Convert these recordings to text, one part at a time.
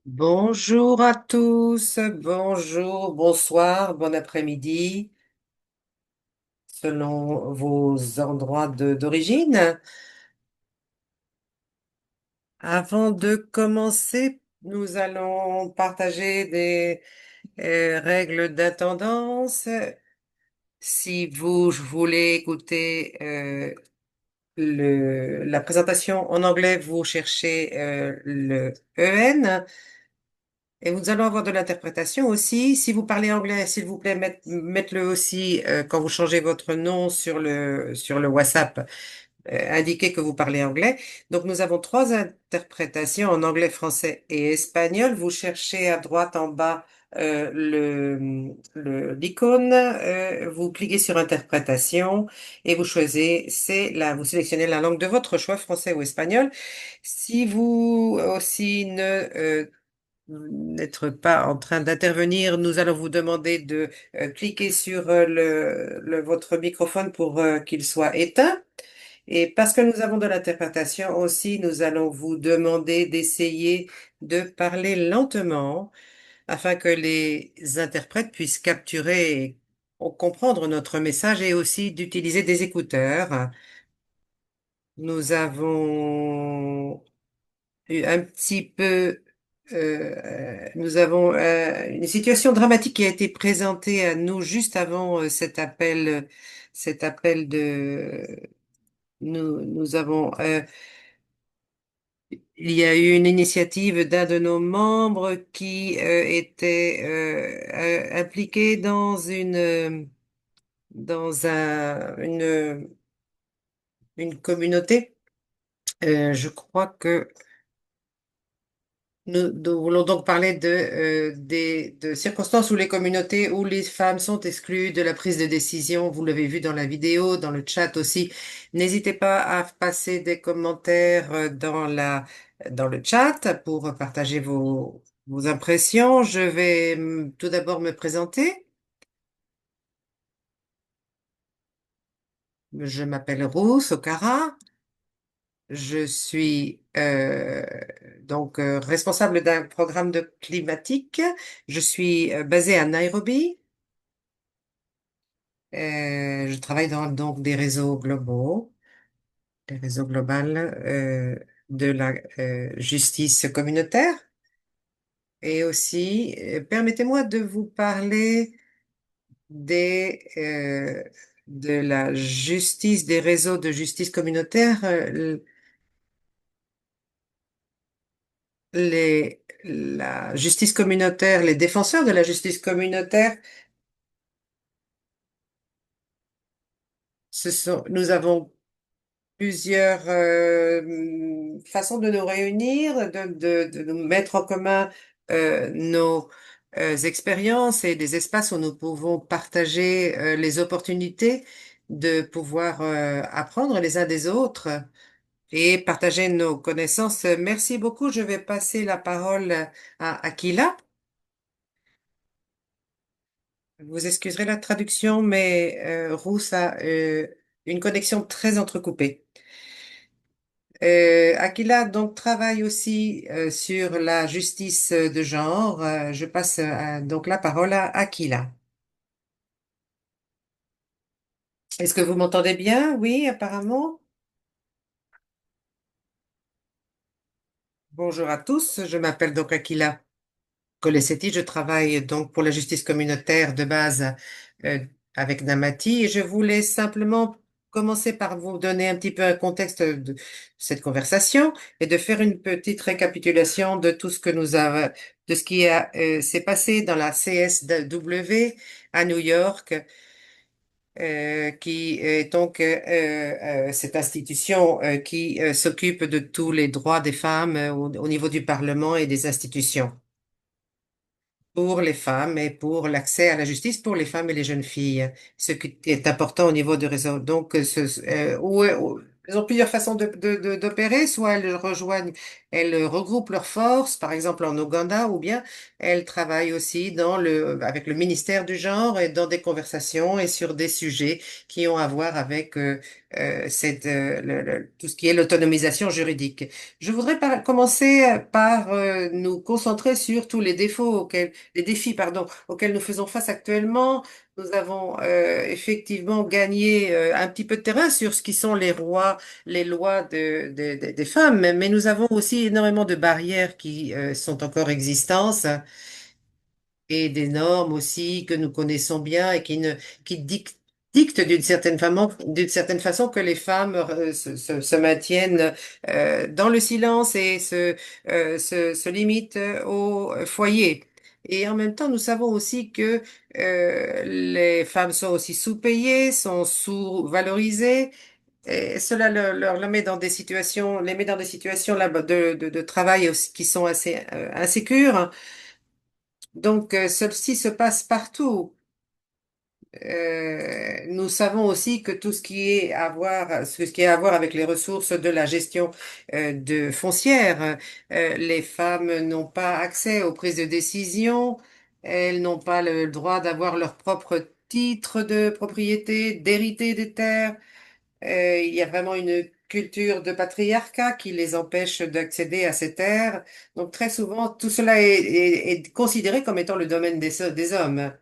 Bonjour à tous, bonjour, bonsoir, bon après-midi, selon vos endroits d'origine. Avant de commencer, nous allons partager des règles d'attendance. Si vous voulez écouter la présentation en anglais, vous cherchez le EN. Et nous allons avoir de l'interprétation aussi. Si vous parlez anglais, s'il vous plaît, mettez-le aussi quand vous changez votre nom sur le WhatsApp. Indiquez que vous parlez anglais. Donc, nous avons trois interprétations en anglais, français et espagnol. Vous cherchez à droite en bas l'icône, vous cliquez sur interprétation et vous choisissez vous sélectionnez la langue de votre choix, français ou espagnol. Si vous aussi n'être pas en train d'intervenir, nous allons vous demander de cliquer sur votre microphone pour qu'il soit éteint. Et parce que nous avons de l'interprétation aussi, nous allons vous demander d'essayer de parler lentement afin que les interprètes puissent capturer et comprendre notre message et aussi d'utiliser des écouteurs. Nous avons un petit peu, nous avons une situation dramatique qui a été présentée à nous juste avant cet appel nous avons, il y a eu une initiative d'un de nos membres qui était impliqué dans une communauté. Je crois que nous voulons donc parler de circonstances où les communautés, où les femmes sont exclues de la prise de décision. Vous l'avez vu dans la vidéo, dans le chat aussi. N'hésitez pas à passer des commentaires dans le chat pour partager vos impressions. Je vais tout d'abord me présenter. Je m'appelle Ruth Okara. Je suis responsable d'un programme de climatique. Je suis basée à Nairobi. Je travaille dans donc des réseaux globaux, des réseaux globaux de la justice communautaire. Et aussi, permettez-moi de vous parler de la justice, des réseaux de justice communautaire. La justice communautaire, les défenseurs de la justice communautaire, nous avons plusieurs façons de nous réunir, de nous mettre en commun nos expériences et des espaces où nous pouvons partager les opportunités de pouvoir apprendre les uns des autres et partager nos connaissances. Merci beaucoup. Je vais passer la parole à Aquila. Vous excuserez la traduction, mais Rousse a une connexion très entrecoupée. Aquila donc travaille aussi sur la justice de genre. Je passe donc la parole à Aquila. Est-ce que vous m'entendez bien? Oui, apparemment. Bonjour à tous. Je m'appelle donc Aquila Colasetti. Je travaille donc pour la justice communautaire de base euh, avec Namati et je voulais simplement commencer par vous donner un petit peu un contexte de cette conversation et de faire une petite récapitulation de tout ce que de ce qui s'est passé dans la CSW à New York, qui est donc cette institution qui s'occupe de tous les droits des femmes au niveau du Parlement et des institutions pour les femmes et pour l'accès à la justice pour les femmes et les jeunes filles, ce qui est important au niveau du réseau. Donc, Elles ont plusieurs façons d'opérer. Soit elles rejoignent, elles regroupent leurs forces, par exemple en Ouganda, ou bien elles travaillent aussi avec le ministère du genre et dans des conversations et sur des sujets qui ont à voir avec tout ce qui est l'autonomisation juridique. Je voudrais commencer par nous concentrer sur tous les les défis, pardon, auxquels nous faisons face actuellement. Nous avons effectivement gagné un petit peu de terrain sur ce qui sont les lois des femmes, mais nous avons aussi énormément de barrières qui sont encore existantes et des normes aussi que nous connaissons bien et qui dictent d'une certaine façon que les femmes se maintiennent dans le silence et se limitent au foyer. Et en même temps, nous savons aussi que les femmes sont aussi sous-payées, sont sous-valorisées, et cela leur met dans des situations, les met dans des situations là, de travail aussi qui sont assez insécures. Donc, ceci se passe partout. Nous savons aussi que tout ce qui est à voir avec les ressources de la gestion de foncière, les femmes n'ont pas accès aux prises de décision, elles n'ont pas le droit d'avoir leur propre titre de propriété, d'hériter des terres. Il y a vraiment une culture de patriarcat qui les empêche d'accéder à ces terres. Donc très souvent, tout cela est considéré comme étant le domaine des hommes.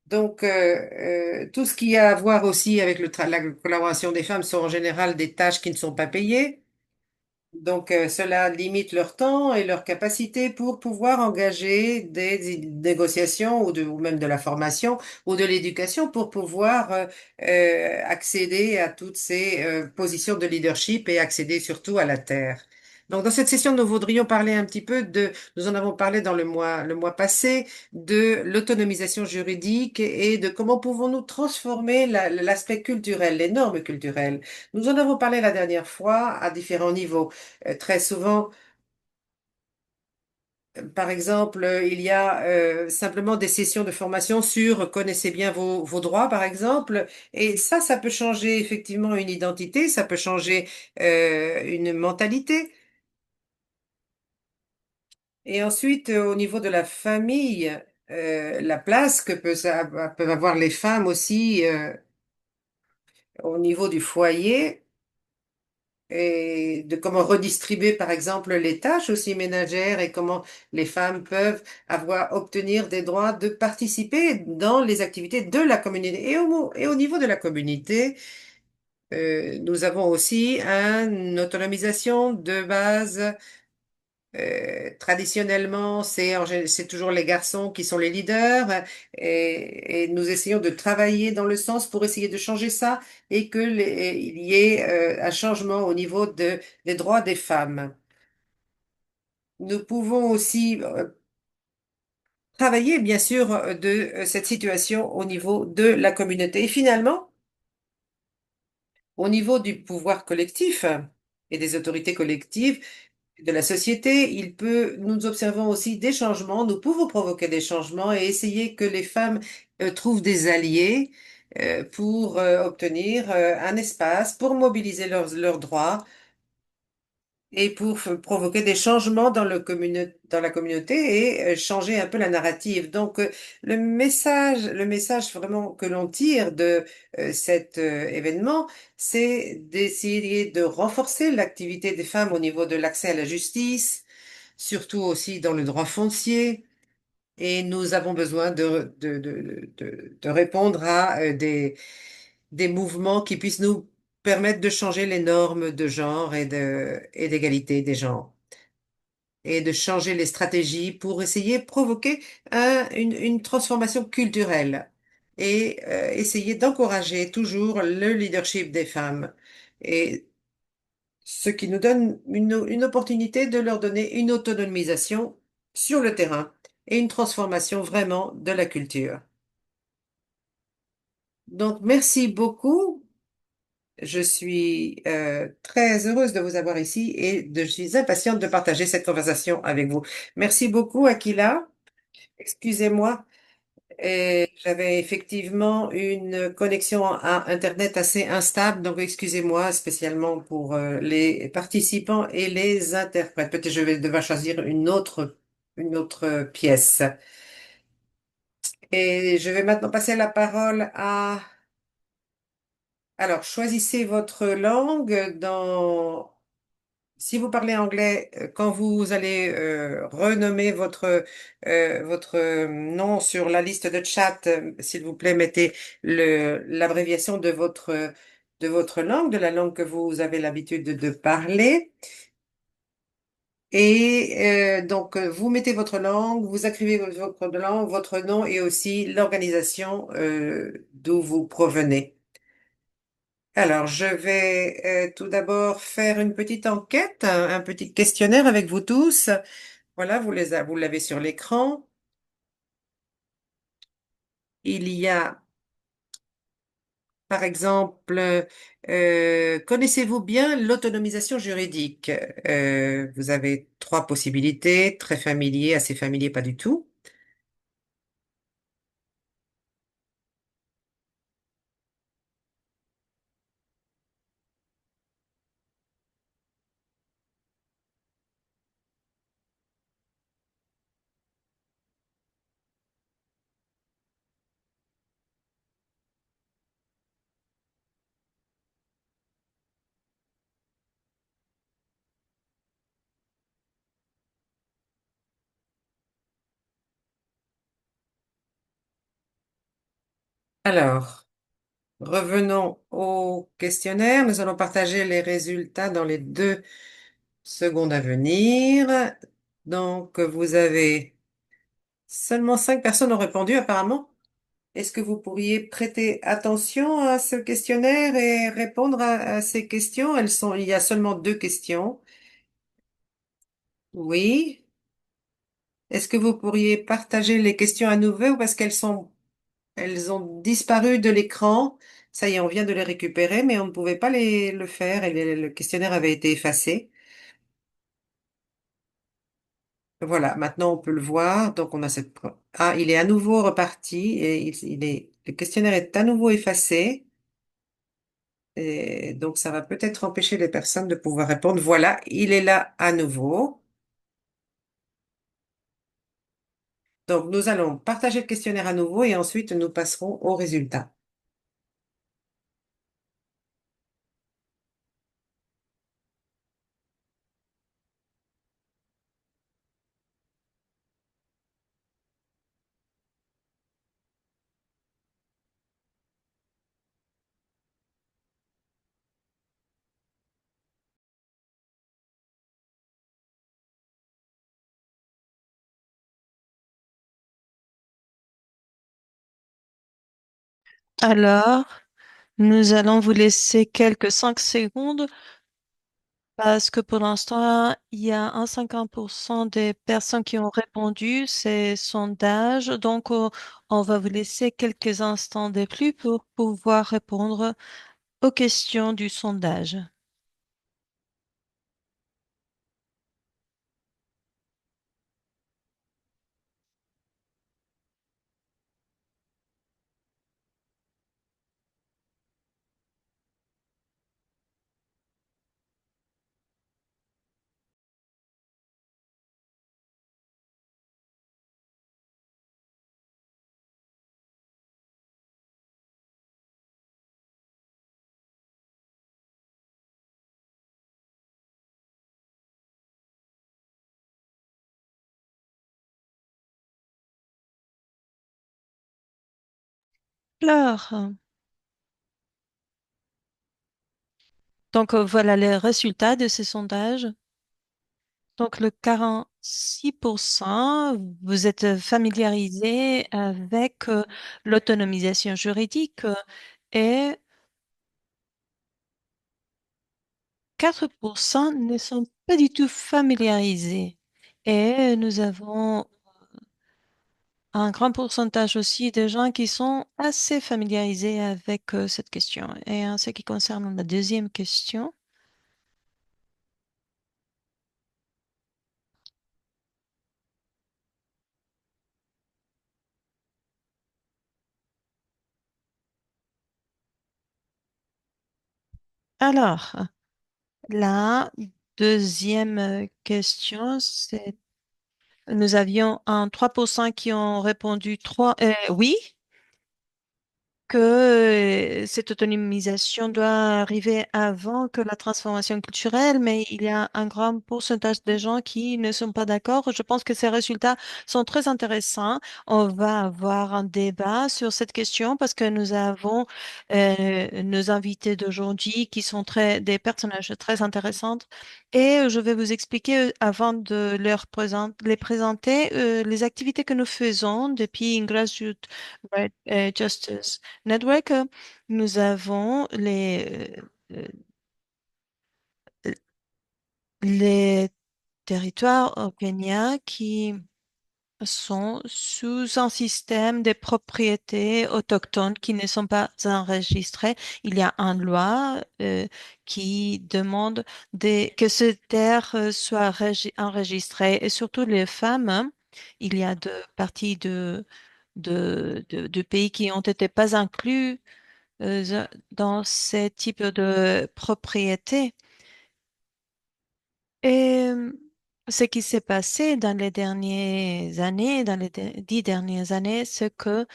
Donc tout ce qui a à voir aussi avec la collaboration des femmes sont en général des tâches qui ne sont pas payées. Donc, cela limite leur temps et leur capacité pour pouvoir engager des négociations ou même de la formation ou de l'éducation pour pouvoir accéder à toutes ces positions de leadership et accéder surtout à la terre. Donc, dans cette session, nous voudrions parler un petit peu nous en avons parlé dans le mois passé, de l'autonomisation juridique et de comment pouvons-nous transformer l'aspect culturel, les normes culturelles. Nous en avons parlé la dernière fois à différents niveaux. Très souvent, par exemple, il y a simplement des sessions de formation sur connaissez bien vos droits, par exemple, et ça peut changer effectivement une identité, ça peut changer une mentalité. Et ensuite, au niveau de la famille, la place peuvent avoir les femmes aussi au niveau du foyer. Et de comment redistribuer, par exemple, les tâches aussi ménagères et comment les femmes peuvent obtenir des droits de participer dans les activités de la communauté. Et au niveau de la communauté, nous avons aussi une autonomisation de base. Traditionnellement, c'est toujours les garçons qui sont les leaders et nous essayons de travailler dans le sens pour essayer de changer ça et il y ait un changement au niveau des droits des femmes. Nous pouvons aussi travailler, bien sûr, de cette situation au niveau de la communauté. Et finalement, au niveau du pouvoir collectif et des autorités collectives, de la société, nous observons aussi des changements, nous pouvons provoquer des changements et essayer que les femmes trouvent des alliés pour obtenir un espace, pour mobiliser leurs droits et pour provoquer des changements dans la communauté et changer un peu la narrative. Donc, le message vraiment que l'on tire de cet événement, c'est d'essayer de renforcer l'activité des femmes au niveau de l'accès à la justice, surtout aussi dans le droit foncier. Et nous avons besoin de répondre à des mouvements qui puissent nous permettre de changer les normes de genre et d'égalité des genres et de changer les stratégies pour essayer de provoquer une transformation culturelle et essayer d'encourager toujours le leadership des femmes. Et ce qui nous donne une opportunité de leur donner une autonomisation sur le terrain et une transformation vraiment de la culture. Donc, merci beaucoup. Je suis très heureuse de vous avoir ici et je suis impatiente de partager cette conversation avec vous. Merci beaucoup, Aquila. Excusez-moi, Et j'avais effectivement une connexion à Internet assez instable, donc excusez-moi spécialement pour les participants et les interprètes. Peut-être je vais devoir choisir une autre pièce. Et je vais maintenant passer la parole à... Alors, choisissez votre langue dans... Si vous parlez anglais, quand vous allez renommer votre nom sur la liste de chat, s'il vous plaît, mettez l'abréviation de votre langue, de la langue que vous avez l'habitude de parler. Et donc, vous mettez votre langue, vous écrivez votre langue, votre nom et aussi l'organisation d'où vous provenez. Alors, je vais tout d'abord faire une petite enquête, un petit questionnaire avec vous tous. Voilà, vous l'avez sur l'écran. Il y a, par exemple, connaissez-vous bien l'autonomisation juridique? Vous avez trois possibilités, très familier, assez familier, pas du tout. Alors, revenons au questionnaire. Nous allons partager les résultats dans les 2 secondes à venir. Donc, vous avez seulement 5 personnes ont répondu apparemment. Est-ce que vous pourriez prêter attention à ce questionnaire et répondre à ces questions? Il y a seulement 2 questions. Oui. Est-ce que vous pourriez partager les questions à nouveau parce elles ont disparu de l'écran? Ça y est, on vient de les récupérer, mais on ne pouvait pas le faire et le questionnaire avait été effacé. Voilà, maintenant on peut le voir. Donc on a Ah, il est à nouveau reparti et le questionnaire est à nouveau effacé. Et donc, ça va peut-être empêcher les personnes de pouvoir répondre. Voilà, il est là à nouveau. Donc, nous allons partager le questionnaire à nouveau et ensuite nous passerons aux résultats. Alors, nous allons vous laisser quelques 5 secondes parce que pour l'instant, il y a un 50% des personnes qui ont répondu ces sondages. Donc, on va vous laisser quelques instants de plus pour pouvoir répondre aux questions du sondage. Alors, voilà les résultats de ces sondages. Donc, le 46%, vous êtes familiarisé avec l'autonomisation juridique et 4% ne sont pas du tout familiarisés. Et nous avons un grand pourcentage aussi de gens qui sont assez familiarisés avec cette question. Et en ce qui concerne la deuxième question, Alors, la deuxième question, c'est nous avions un 3% qui ont répondu oui, que cette autonomisation doit arriver avant que la transformation culturelle, mais il y a un grand pourcentage de gens qui ne sont pas d'accord. Je pense que ces résultats sont très intéressants. On va avoir un débat sur cette question parce que nous avons nos invités d'aujourd'hui qui sont des personnages très intéressants. Et je vais vous expliquer, avant de les présenter, les activités que nous faisons depuis Grassroots Justice Network. Nous avons les territoires au Kenya qui sont sous un système de propriétés autochtones qui ne sont pas enregistrées. Il y a une loi qui demande que ces terres soient enregistrées et surtout les femmes. Il y a deux parties de pays qui ont été pas inclus dans ce type de propriété. Et ce qui s'est passé dans les dernières années, dans les 10 dernières années, c'est que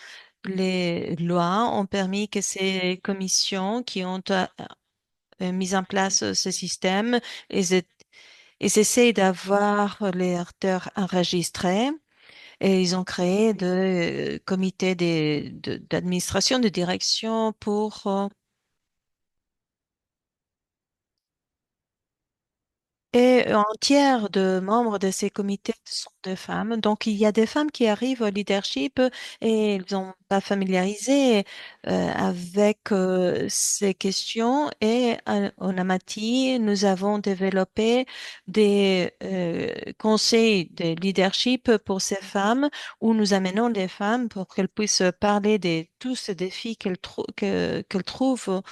les lois ont permis que ces commissions qui ont mis en place ce système, ils, est- ils essayent d'avoir les terres enregistrées et ils ont créé des comités d'administration, de direction pour et un tiers de membres de ces comités sont des femmes. Donc, il y a des femmes qui arrivent au leadership et elles n'ont pas familiarisé avec ces questions. Et en Amati, nous avons développé des conseils de leadership pour ces femmes où nous amenons des femmes pour qu'elles puissent parler de tous ces défis qu'elles trouvent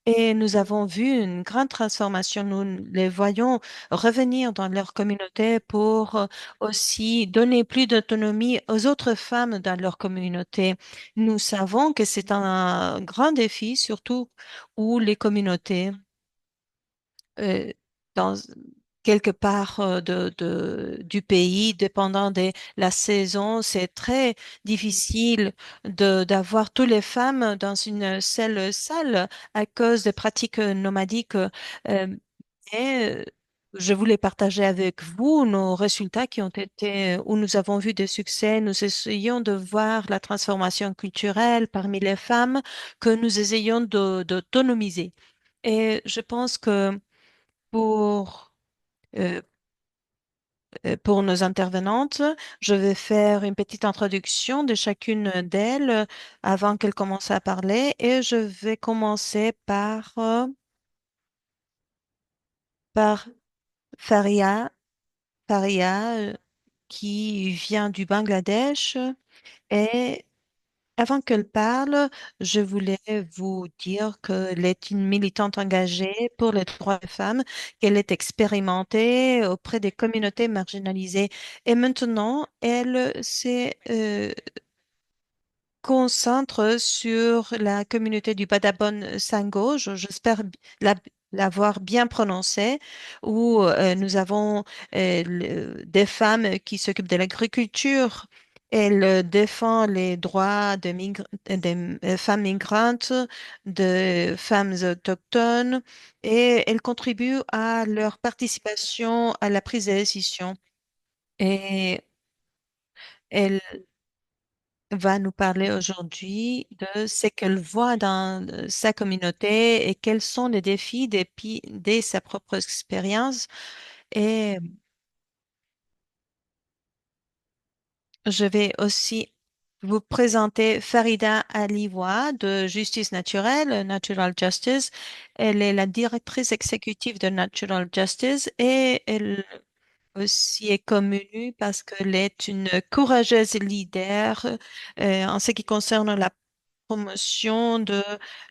et nous avons vu une grande transformation. Nous les voyons revenir dans leur communauté pour aussi donner plus d'autonomie aux autres femmes dans leur communauté. Nous savons que c'est un grand défi, surtout où les communautés euh, dans quelque part du pays, dépendant de la saison, c'est très difficile d'avoir toutes les femmes dans une seule salle à cause des pratiques nomadiques. Et je voulais partager avec vous nos résultats qui ont été, où nous avons vu des succès. Nous essayons de voir la transformation culturelle parmi les femmes que nous essayons d'autonomiser. Et je pense que pour, euh, pour nos intervenantes, je vais faire une petite introduction de chacune d'elles avant qu'elles commencent à parler et je vais commencer par Faria, Faria qui vient du Bangladesh. Et avant qu'elle parle, je voulais vous dire qu'elle est une militante engagée pour les droits des femmes, qu'elle est expérimentée auprès des communautés marginalisées. Et maintenant, elle s'est concentre sur la communauté du Badabon Sango, j'espère l'avoir bien prononcé, où nous avons des femmes qui s'occupent de l'agriculture. Elle défend les droits des femmes migrantes, de femmes autochtones, et elle contribue à leur participation à la prise de décision. Et elle va nous parler aujourd'hui de ce qu'elle voit dans sa communauté et quels sont les défis de sa propre expérience. Et je vais aussi vous présenter Farida Aliwa de Justice Naturelle, Natural Justice. Elle est la directrice exécutive de Natural Justice et elle aussi est connue parce qu'elle est une courageuse leader en ce qui concerne la promotion de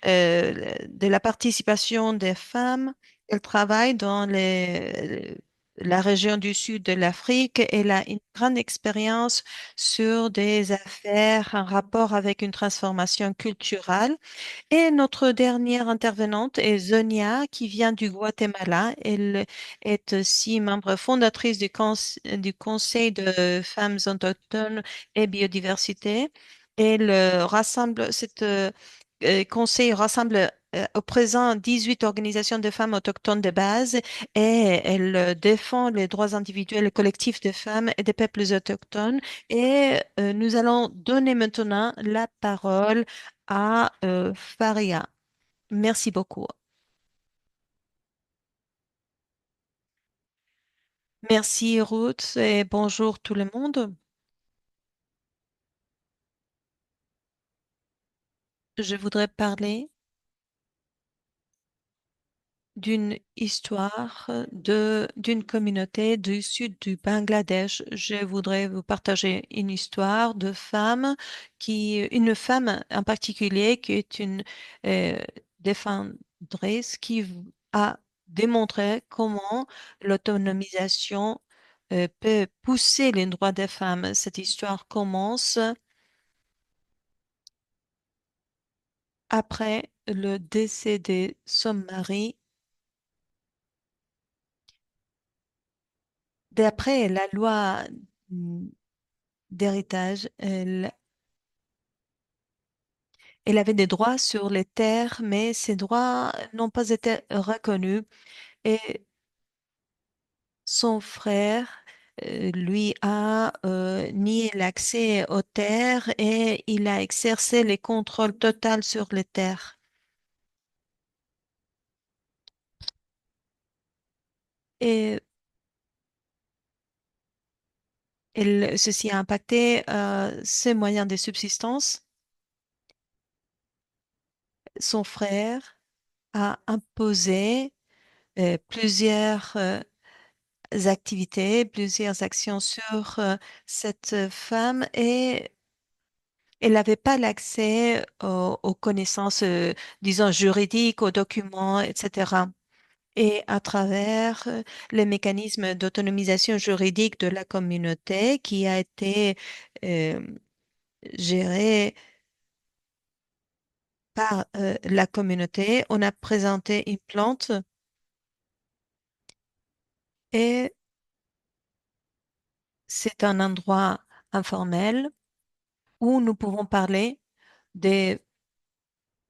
la participation des femmes. Elle travaille dans la région du sud de l'Afrique. Elle a une grande expérience sur des affaires en rapport avec une transformation culturelle. Et notre dernière intervenante est Zonia, qui vient du Guatemala. Elle est aussi membre fondatrice du Conseil de femmes autochtones et biodiversité. Elle rassemble, cette conseil rassemble au présent 18 organisations de femmes autochtones de base et elle défend les droits individuels et collectifs des femmes et des peuples autochtones. Et nous allons donner maintenant la parole à Faria. Merci beaucoup. Merci Ruth et bonjour tout le monde. Je voudrais parler d'une histoire d'une communauté du sud du Bangladesh. Je voudrais vous partager une histoire de femme une femme en particulier qui est une euh, défendresse a démontré comment l'autonomisation peut pousser les droits des femmes. Cette histoire commence après le décès de son mari. D'après la loi mm, d'héritage, elle avait des droits sur les terres, mais ces droits n'ont pas été reconnus. Et son frère, lui, a nié l'accès aux terres et il a exercé les contrôles totaux sur les terres. Et ceci a impacté ses moyens de subsistance. Son frère a imposé plusieurs activités, plusieurs actions sur cette femme et elle n'avait pas l'accès aux connaissances, disons, juridiques, aux documents, etc. Et à travers les mécanismes d'autonomisation juridique de la communauté qui a été euh, géré par la communauté, on a présenté une plante et c'est un endroit informel où nous pouvons parler des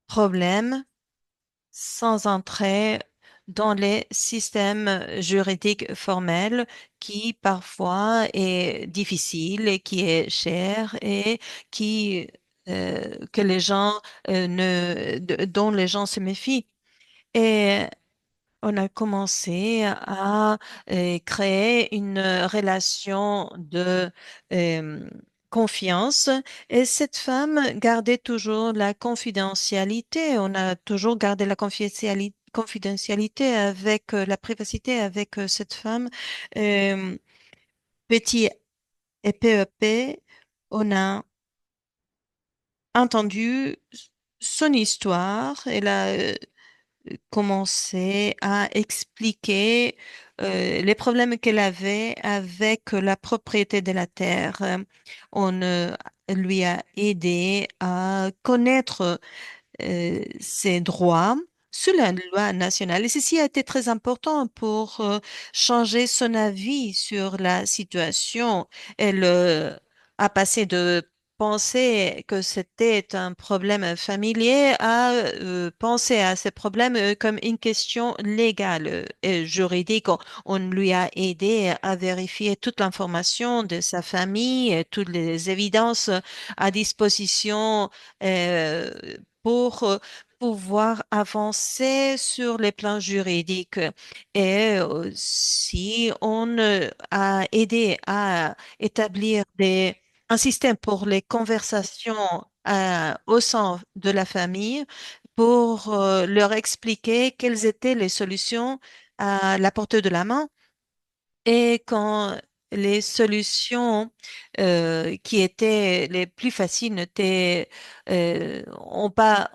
problèmes sans entrer dans les systèmes juridiques formels qui parfois est difficile et qui est cher et qui que les gens dont les gens se méfient. Et on a commencé à créer une relation de euh, confiance et cette femme gardait toujours la confidentialité. On a toujours gardé la confidentialité avec la privacité avec cette femme. Euh, Petit et peu à peu, on a entendu son histoire. Elle a commencé à expliquer les problèmes qu'elle avait avec la propriété de la terre. On lui a aidé à connaître ses droits sous la loi nationale. Et ceci a été très important pour changer son avis sur la situation. Elle a passé de penser que c'était un problème familier à penser à ces problèmes comme une question légale et juridique. On lui a aidé à vérifier toute l'information de sa famille, et toutes les évidences à disposition euh, pour pouvoir avancer sur les plans juridiques. Et si on a aidé à établir un système pour les conversations au sein de la famille, pour leur expliquer quelles étaient les solutions à la portée de la main. Et quand les solutions qui étaient les plus faciles n'étaient ont pas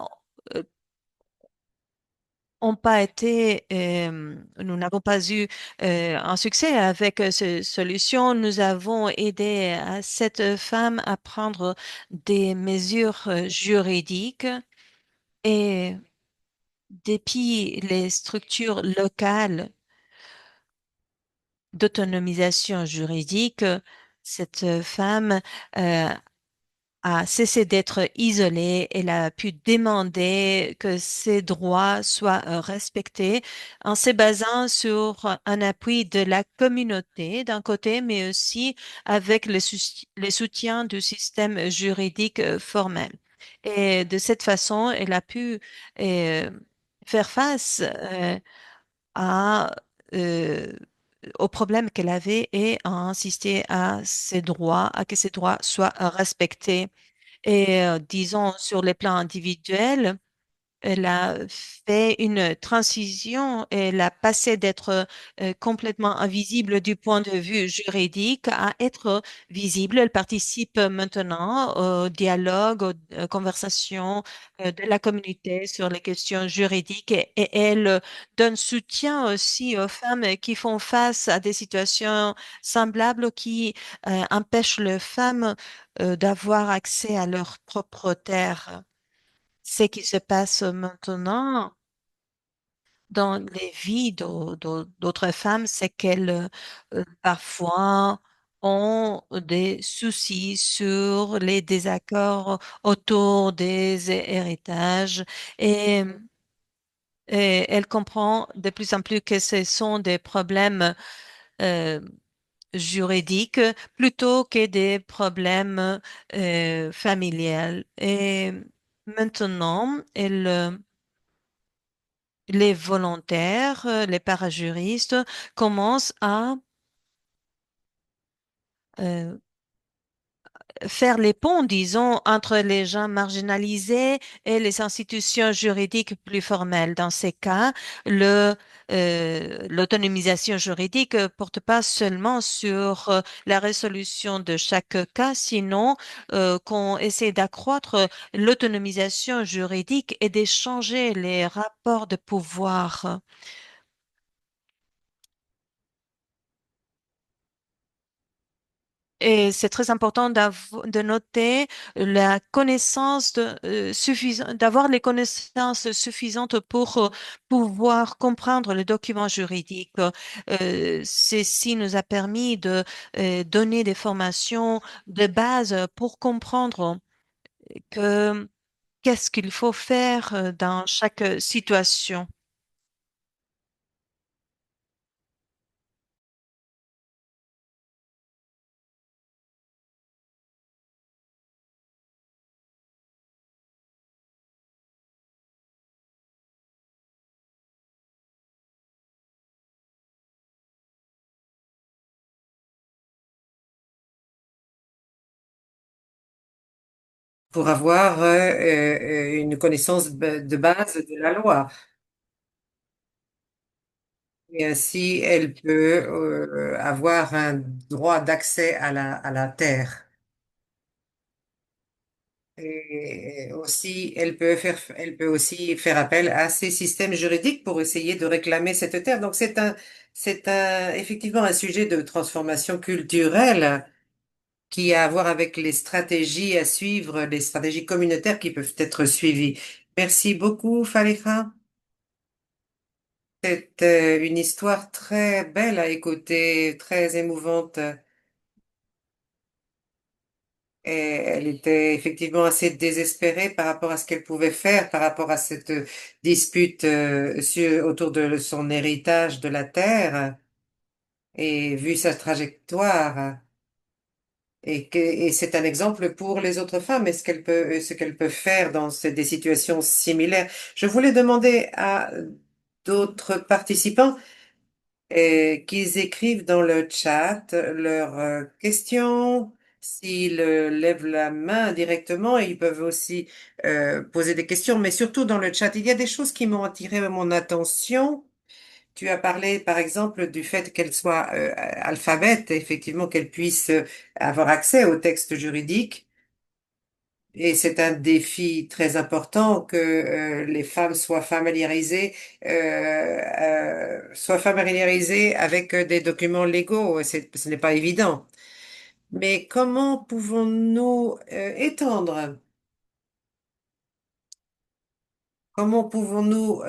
ont pas été, nous n'avons pas eu un succès avec cette solution. Nous avons aidé à cette femme à prendre des mesures juridiques et depuis les structures locales d'autonomisation juridique, cette femme euh, a cessé d'être isolée. Elle a pu demander que ses droits soient respectés en se basant sur un appui de la communauté d'un côté, mais aussi avec le soutien du système juridique formel. Et de cette façon, elle a pu euh, faire face à euh, aux problèmes qu'elle avait et a insisté à ses droits, à que ses droits soient respectés. Et disons, sur les plans individuels, elle a fait une transition. Elle a passé d'être complètement invisible du point de vue juridique à être visible. Elle participe maintenant au dialogue, aux conversations de la communauté sur les questions juridiques et elle donne soutien aussi aux femmes qui font face à des situations semblables ou qui empêchent les femmes d'avoir accès à leur propre terre. Ce qui se passe maintenant dans les vies d'autres femmes, c'est qu'elles parfois ont des soucis sur les désaccords autour des héritages et, et elle comprend de plus en plus que ce sont des problèmes euh, juridiques plutôt que des problèmes familiales. Et maintenant, les volontaires, les parajuristes commencent à euh, faire les ponts, disons, entre les gens marginalisés et les institutions juridiques plus formelles. Dans ces cas, l'autonomisation juridique porte pas seulement sur la résolution de chaque cas, sinon qu'on essaie d'accroître l'autonomisation juridique et d'échanger les rapports de pouvoir. Et c'est très important de noter la connaissance d'avoir les connaissances suffisantes pour pouvoir comprendre le document juridique. Ceci nous a permis de donner des formations de base pour comprendre que qu'est-ce qu'il faut faire dans chaque situation. pour avoir une connaissance de base de la loi. Et ainsi, elle peut avoir un droit d'accès à la terre. Et aussi, elle peut aussi faire appel à ces systèmes juridiques pour essayer de réclamer cette terre. Donc, effectivement un sujet de transformation culturelle qui a à voir avec les stratégies à suivre, les stratégies communautaires qui peuvent être suivies. Merci beaucoup, Falefa. C'est une histoire très belle à écouter, très émouvante. Et elle était effectivement assez désespérée par rapport à ce qu'elle pouvait faire, par rapport à cette dispute autour de son héritage de la terre, et vu sa trajectoire. Et c'est un exemple pour les autres femmes. Est-ce qu'elle peut, ce qu'elle peut faire dans des situations similaires? Je voulais demander à d'autres participants qu'ils écrivent dans le chat leurs questions. S'ils lèvent la main directement, ils peuvent aussi poser des questions, mais surtout dans le chat. Il y a des choses qui m'ont attiré mon attention. Tu as parlé, par exemple, du fait qu'elle soit alphabète, effectivement, qu'elle puisse avoir accès aux textes juridiques. Et c'est un défi très important que les femmes soient familiarisées avec des documents légaux. Ce n'est pas évident. Mais comment pouvons-nous comment pouvons-nous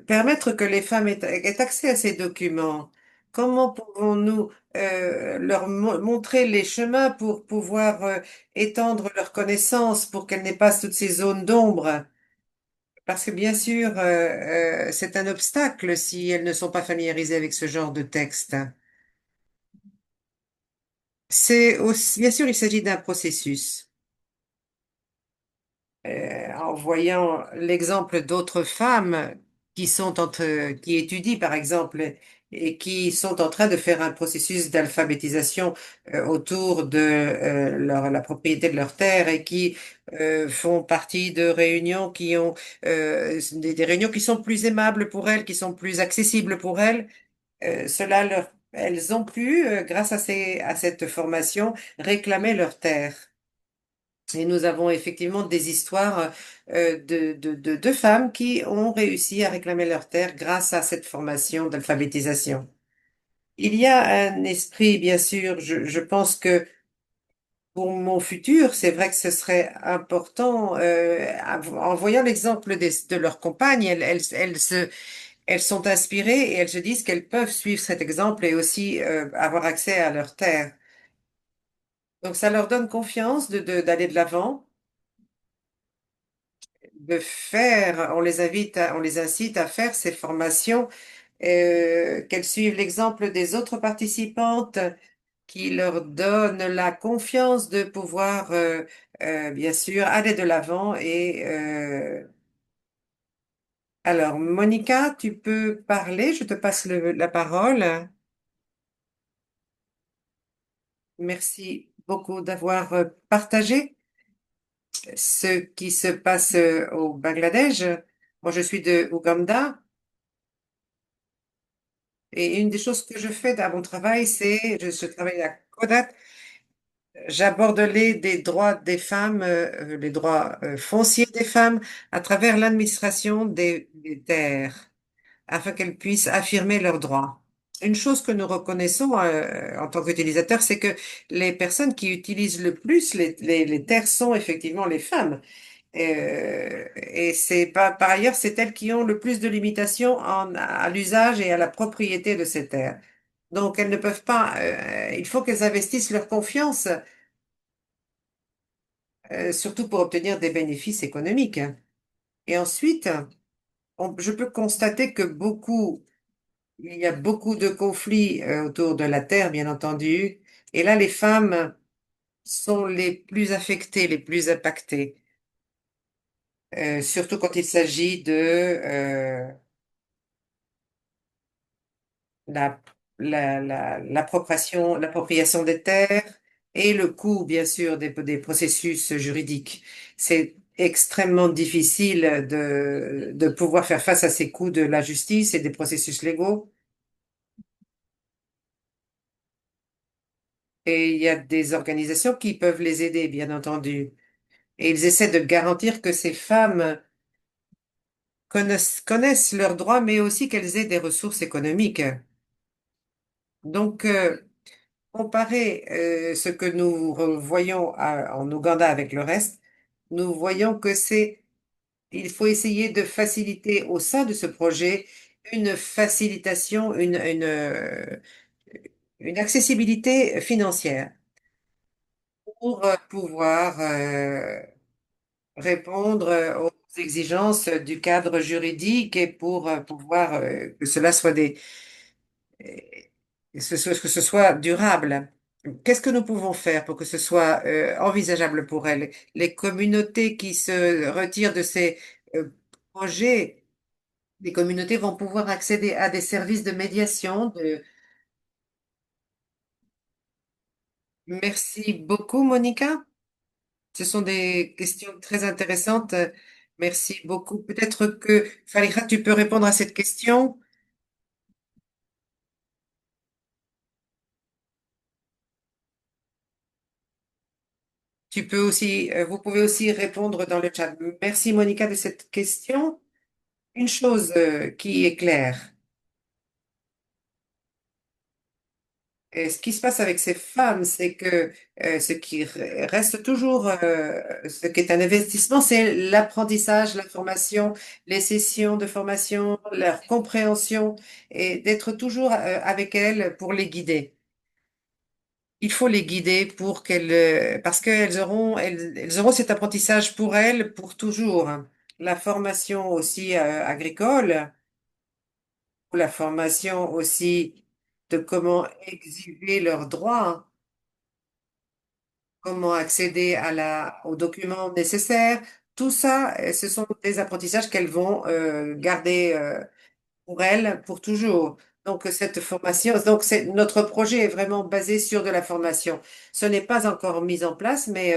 permettre que les femmes aient accès à ces documents? Comment pouvons-nous leur montrer les chemins pour pouvoir étendre leurs connaissances pour qu'elles n'aient pas toutes ces zones d'ombre? Parce que bien sûr, c'est un obstacle si elles ne sont pas familiarisées avec ce genre de texte. Bien sûr, il s'agit d'un processus. En voyant l'exemple d'autres femmes qui étudient, par exemple, et qui sont en train de faire un processus d'alphabétisation autour de la propriété de leur terre et qui font partie de réunions qui ont des réunions qui sont plus aimables pour elles, qui sont plus accessibles pour elles. Elles ont pu, grâce à cette formation, réclamer leur terre. Et nous avons effectivement des histoires de femmes qui ont réussi à réclamer leur terre grâce à cette formation d'alphabétisation. Il y a un esprit, bien sûr, je pense que pour mon futur, c'est vrai que ce serait important, en voyant l'exemple de leurs compagnes, elles sont inspirées et elles se disent qu'elles peuvent suivre cet exemple et aussi avoir accès à leur terre. Donc ça leur donne confiance d'aller de l'avant on les incite à faire ces formations, qu'elles suivent l'exemple des autres participantes qui leur donnent la confiance de pouvoir, bien sûr, aller de l'avant. Alors, Monica, tu peux parler, je te passe la parole. Merci beaucoup d'avoir partagé ce qui se passe au Bangladesh. Moi, je suis de Ouganda. Et une des choses que je fais dans mon travail, je travaille à Kodak, j'aborde des droits des femmes, les droits fonciers des femmes à travers l'administration des terres, afin qu'elles puissent affirmer leurs droits. Une chose que nous reconnaissons en tant qu'utilisateurs, c'est que les personnes qui utilisent le plus les terres sont effectivement les femmes. Et c'est pas, par ailleurs, c'est elles qui ont le plus de limitations à l'usage et à la propriété de ces terres. Donc, elles ne peuvent pas, il faut qu'elles investissent leur confiance, surtout pour obtenir des bénéfices économiques. Et ensuite, je peux constater que il y a beaucoup de conflits autour de la terre, bien entendu. Et là, les femmes sont les plus affectées, les plus impactées, surtout quand il s'agit de la, l'appropriation des terres et le coût, bien sûr, des processus juridiques. C'est extrêmement difficile de pouvoir faire face à ces coûts de la justice et des processus légaux. Et il y a des organisations qui peuvent les aider, bien entendu. Et ils essaient de garantir que ces femmes connaissent leurs droits, mais aussi qu'elles aient des ressources économiques. Donc, comparer ce que nous voyons en Ouganda avec le reste, nous voyons que il faut essayer de faciliter au sein de ce projet une facilitation, une accessibilité financière pour pouvoir répondre aux exigences du cadre juridique et pour pouvoir que cela soit que ce soit durable. Qu'est-ce que nous pouvons faire pour que ce soit envisageable pour elles? Les communautés qui se retirent de ces euh, projets, les communautés vont pouvoir accéder à des services de médiation. Merci beaucoup, Monica. Ce sont des questions très intéressantes. Merci beaucoup. Peut-être que, Fariha, tu peux répondre à cette question. Vous pouvez aussi répondre dans le chat. Merci Monica de cette question. Une chose qui est claire, ce qui se passe avec ces femmes, c'est que ce qui reste toujours, ce qui est un investissement, c'est l'apprentissage, la formation, les sessions de formation, leur compréhension et d'être toujours avec elles pour les guider. Il faut les guider pour parce elles auront cet apprentissage pour elles pour toujours. La formation aussi agricole, ou la formation aussi de comment exiger leurs droits, comment accéder aux documents nécessaires. Tout ça, ce sont des apprentissages qu'elles vont garder pour elles pour toujours. Donc, cette formation, donc notre projet est vraiment basé sur de la formation. Ce n'est pas encore mis en place, mais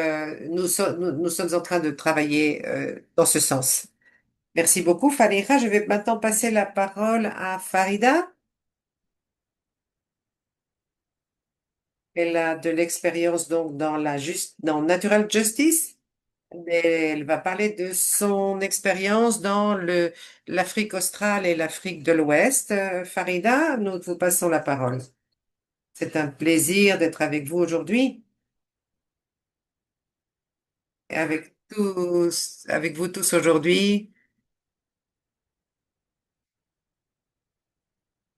nous sommes en train de travailler dans ce sens. Merci beaucoup, Fariha. Je vais maintenant passer la parole à Farida. Elle a de l'expérience donc dans Natural Justice. Elle va parler de son expérience dans l'Afrique australe et l'Afrique de l'Ouest. Farida, nous vous passons la parole. C'est un plaisir d'être avec vous tous aujourd'hui.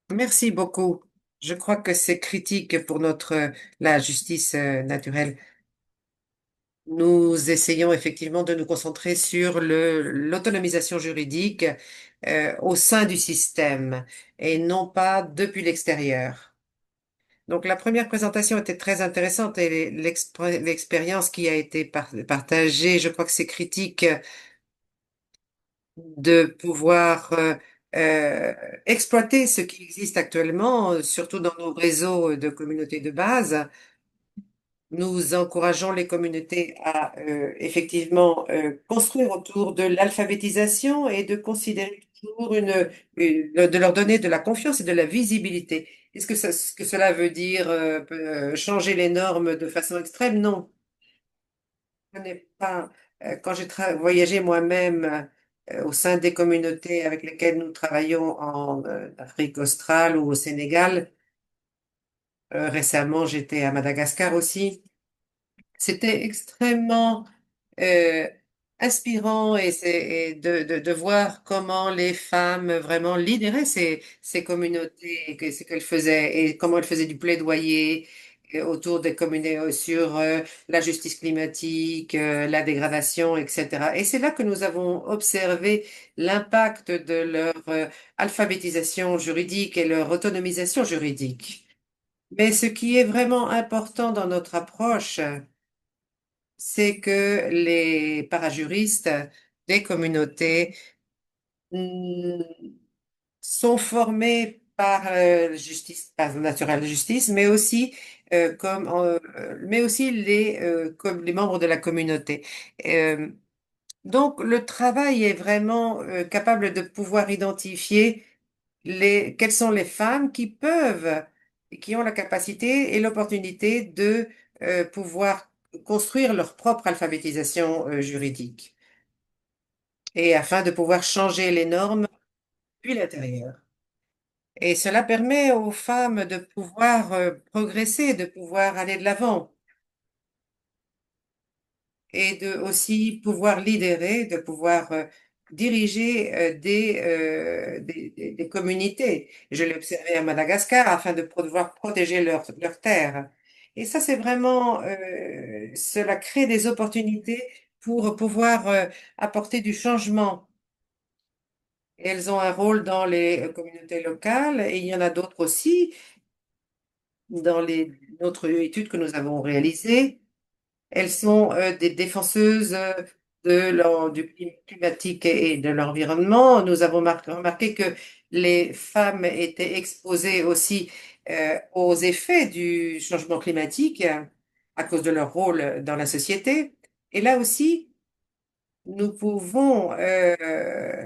Merci beaucoup. Je crois que c'est critique pour la justice naturelle. Nous essayons effectivement de nous concentrer sur l'autonomisation juridique au sein du système et non pas depuis l'extérieur. Donc la première présentation était très intéressante et l'expérience qui a été partagée, je crois que c'est critique de pouvoir exploiter ce qui existe actuellement, surtout dans nos réseaux de communautés de base. Nous encourageons les communautés à effectivement construire autour de l'alphabétisation et de considérer toujours de leur donner de la confiance et de la visibilité. Est-ce que ce que cela veut dire changer les normes de façon extrême? Non, ce n'est pas. Quand j'ai voyagé moi-même au sein des communautés avec lesquelles nous travaillons en Afrique australe ou au Sénégal, récemment j'étais à Madagascar aussi. C'était extrêmement euh, inspirant et de voir comment les femmes vraiment lidéraient ces communautés, et que ce qu'elles faisaient et comment elles faisaient du plaidoyer autour des communautés sur la justice climatique, la dégradation, etc. Et c'est là que nous avons observé l'impact de leur alphabétisation juridique et leur autonomisation juridique. Mais ce qui est vraiment important dans notre approche, c'est que les parajuristes des communautés mm, sont formés par justice, par Natural Justice, mais aussi mais aussi comme les membres de la communauté. Euh, donc, le travail est vraiment capable de pouvoir identifier quelles sont les femmes qui peuvent, et qui ont la capacité et l'opportunité de pouvoir construire leur propre alphabétisation juridique et afin de pouvoir changer les normes depuis l'intérieur. Et cela permet aux femmes de pouvoir progresser, de pouvoir aller de l'avant et de aussi pouvoir lidérer, de pouvoir diriger des communautés. Je l'ai observé à Madagascar afin de pouvoir protéger leurs terres. Et ça, c'est vraiment, cela crée des opportunités pour pouvoir apporter du changement. Et elles ont un rôle dans les communautés locales et il y en a d'autres aussi dans les autres études que nous avons réalisées. Elles sont des défenseuses du climatique et de l'environnement. Nous avons remarqué que les femmes étaient exposées aussi aux effets du changement climatique à cause de leur rôle dans la société. Et là aussi, nous pouvons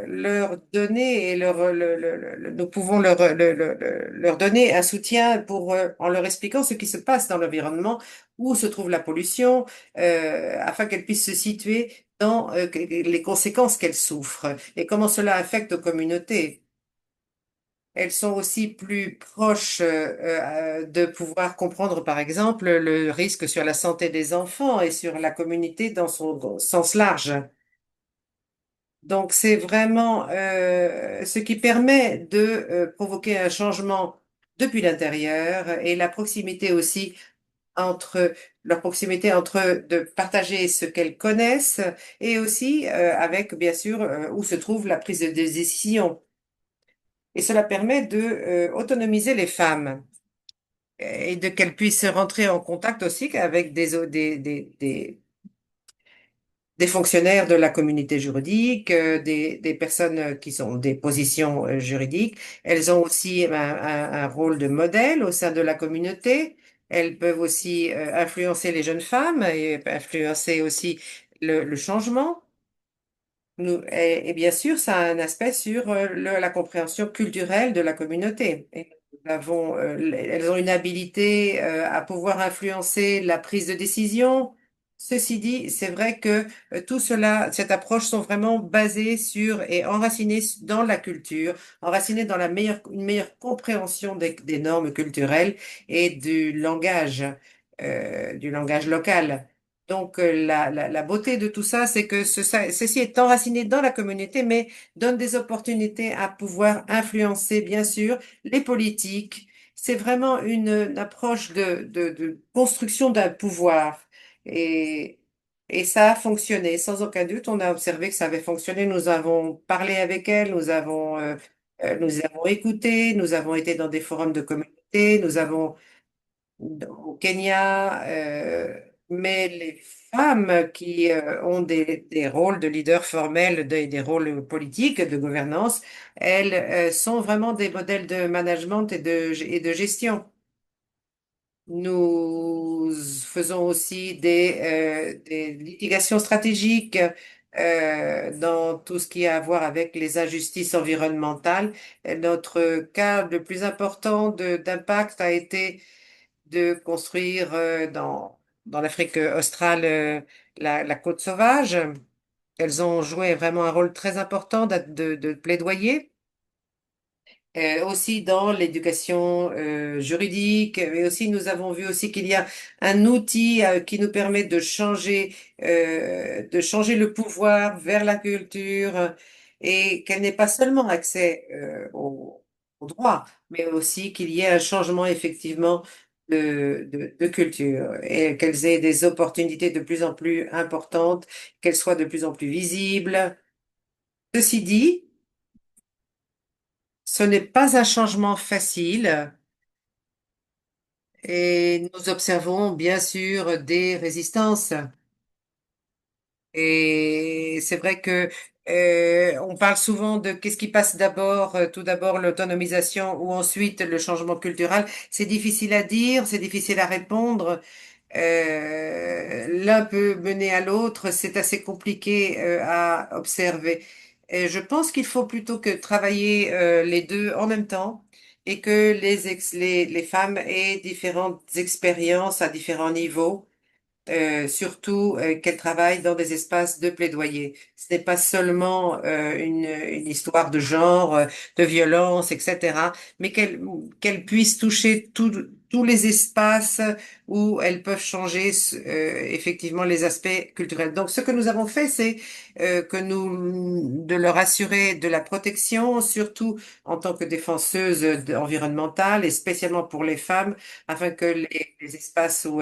leur donner et nous pouvons leur donner un soutien en leur expliquant ce qui se passe dans l'environnement, où se trouve la pollution, afin qu'elles puissent se situer dans les conséquences qu'elles souffrent et comment cela affecte aux communautés. Elles sont aussi plus proches de pouvoir comprendre, par exemple, le risque sur la santé des enfants et sur la communauté dans son sens large. Donc, c'est vraiment ce qui permet de provoquer un changement depuis l'intérieur et la proximité aussi entre leur proximité entre eux, de partager ce qu'elles connaissent et aussi avec, bien sûr, où se trouve la prise de décision. Et cela permet de autonomiser les femmes et de qu'elles puissent rentrer en contact aussi avec des fonctionnaires de la communauté juridique, des personnes qui ont des positions juridiques. Elles ont aussi un rôle de modèle au sein de la communauté. Elles peuvent aussi influencer les jeunes femmes et influencer aussi le changement. Et bien sûr, ça a un aspect sur la compréhension culturelle de la communauté. Et elles ont une habilité à pouvoir influencer la prise de décision. Ceci dit, c'est vrai que tout cela, cette approche sont vraiment basées sur et enracinées dans la culture, enracinées dans une meilleure compréhension des normes culturelles et du langage local. Donc, la beauté de tout ça, c'est que ceci est enraciné dans la communauté, mais donne des opportunités à pouvoir influencer, bien sûr, les politiques. C'est vraiment une approche de construction d'un pouvoir. Et, et ça a fonctionné, sans aucun doute. On a observé que ça avait fonctionné. Nous avons parlé avec elles, nous avons écouté, nous avons été dans des forums de communauté, nous avons au Kenya, mais les femmes qui ont des rôles de leader formels, des rôles politiques, de gouvernance, elles sont vraiment des modèles de management et de gestion. Nous faisons aussi des litigations stratégiques dans tout ce qui a à voir avec les injustices environnementales. Et notre cas le plus important d'impact a été de construire dans l'Afrique australe la côte sauvage. Elles ont joué vraiment un rôle très important de plaidoyer. Aussi dans l'éducation juridique, mais aussi nous avons vu aussi qu'il y a un outil qui nous permet de changer le pouvoir vers la culture et qu'elle n'ait pas seulement accès au droit, mais aussi qu'il y ait un changement effectivement de culture et qu'elles aient des opportunités de plus en plus importantes, qu'elles soient de plus en plus visibles. Ceci dit, ce n'est pas un changement facile. Et nous observons bien sûr des résistances. Et c'est vrai que on parle souvent de qu'est-ce qui passe d'abord, tout d'abord l'autonomisation ou ensuite le changement culturel. C'est difficile à dire, c'est difficile à répondre. L'un peut mener à l'autre, c'est assez compliqué à observer. Et je pense qu'il faut plutôt que travailler les deux en même temps et que les femmes aient différentes expériences à différents niveaux surtout qu'elle travaille dans des espaces de plaidoyer. Ce n'est pas seulement une histoire de genre, de violence, etc., mais qu'elle puisse toucher tous les espaces où elles peuvent changer effectivement les aspects culturels. Donc, ce que nous avons fait, c'est de leur assurer de la protection, surtout en tant que défenseuse environnementale et spécialement pour les femmes afin que les espaces où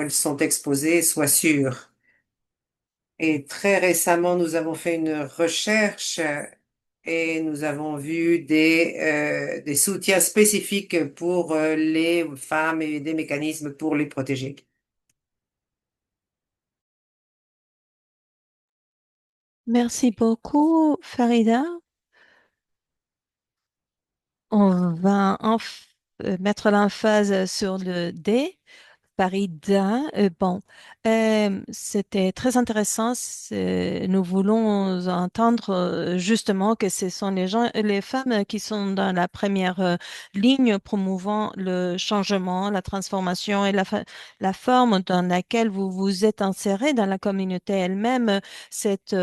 elles sont exposées soient sûrs. Et très récemment, nous avons fait une recherche et nous avons vu des soutiens spécifiques pour les femmes et des mécanismes pour les protéger. Merci beaucoup, Farida. On va mettre l'emphase sur le D. Farida, bon, c'était très intéressant. Nous voulons entendre justement que ce sont les gens, les femmes qui sont dans la première ligne promouvant le changement, la transformation et la forme dans laquelle vous vous êtes inséré dans la communauté elle-même. C'est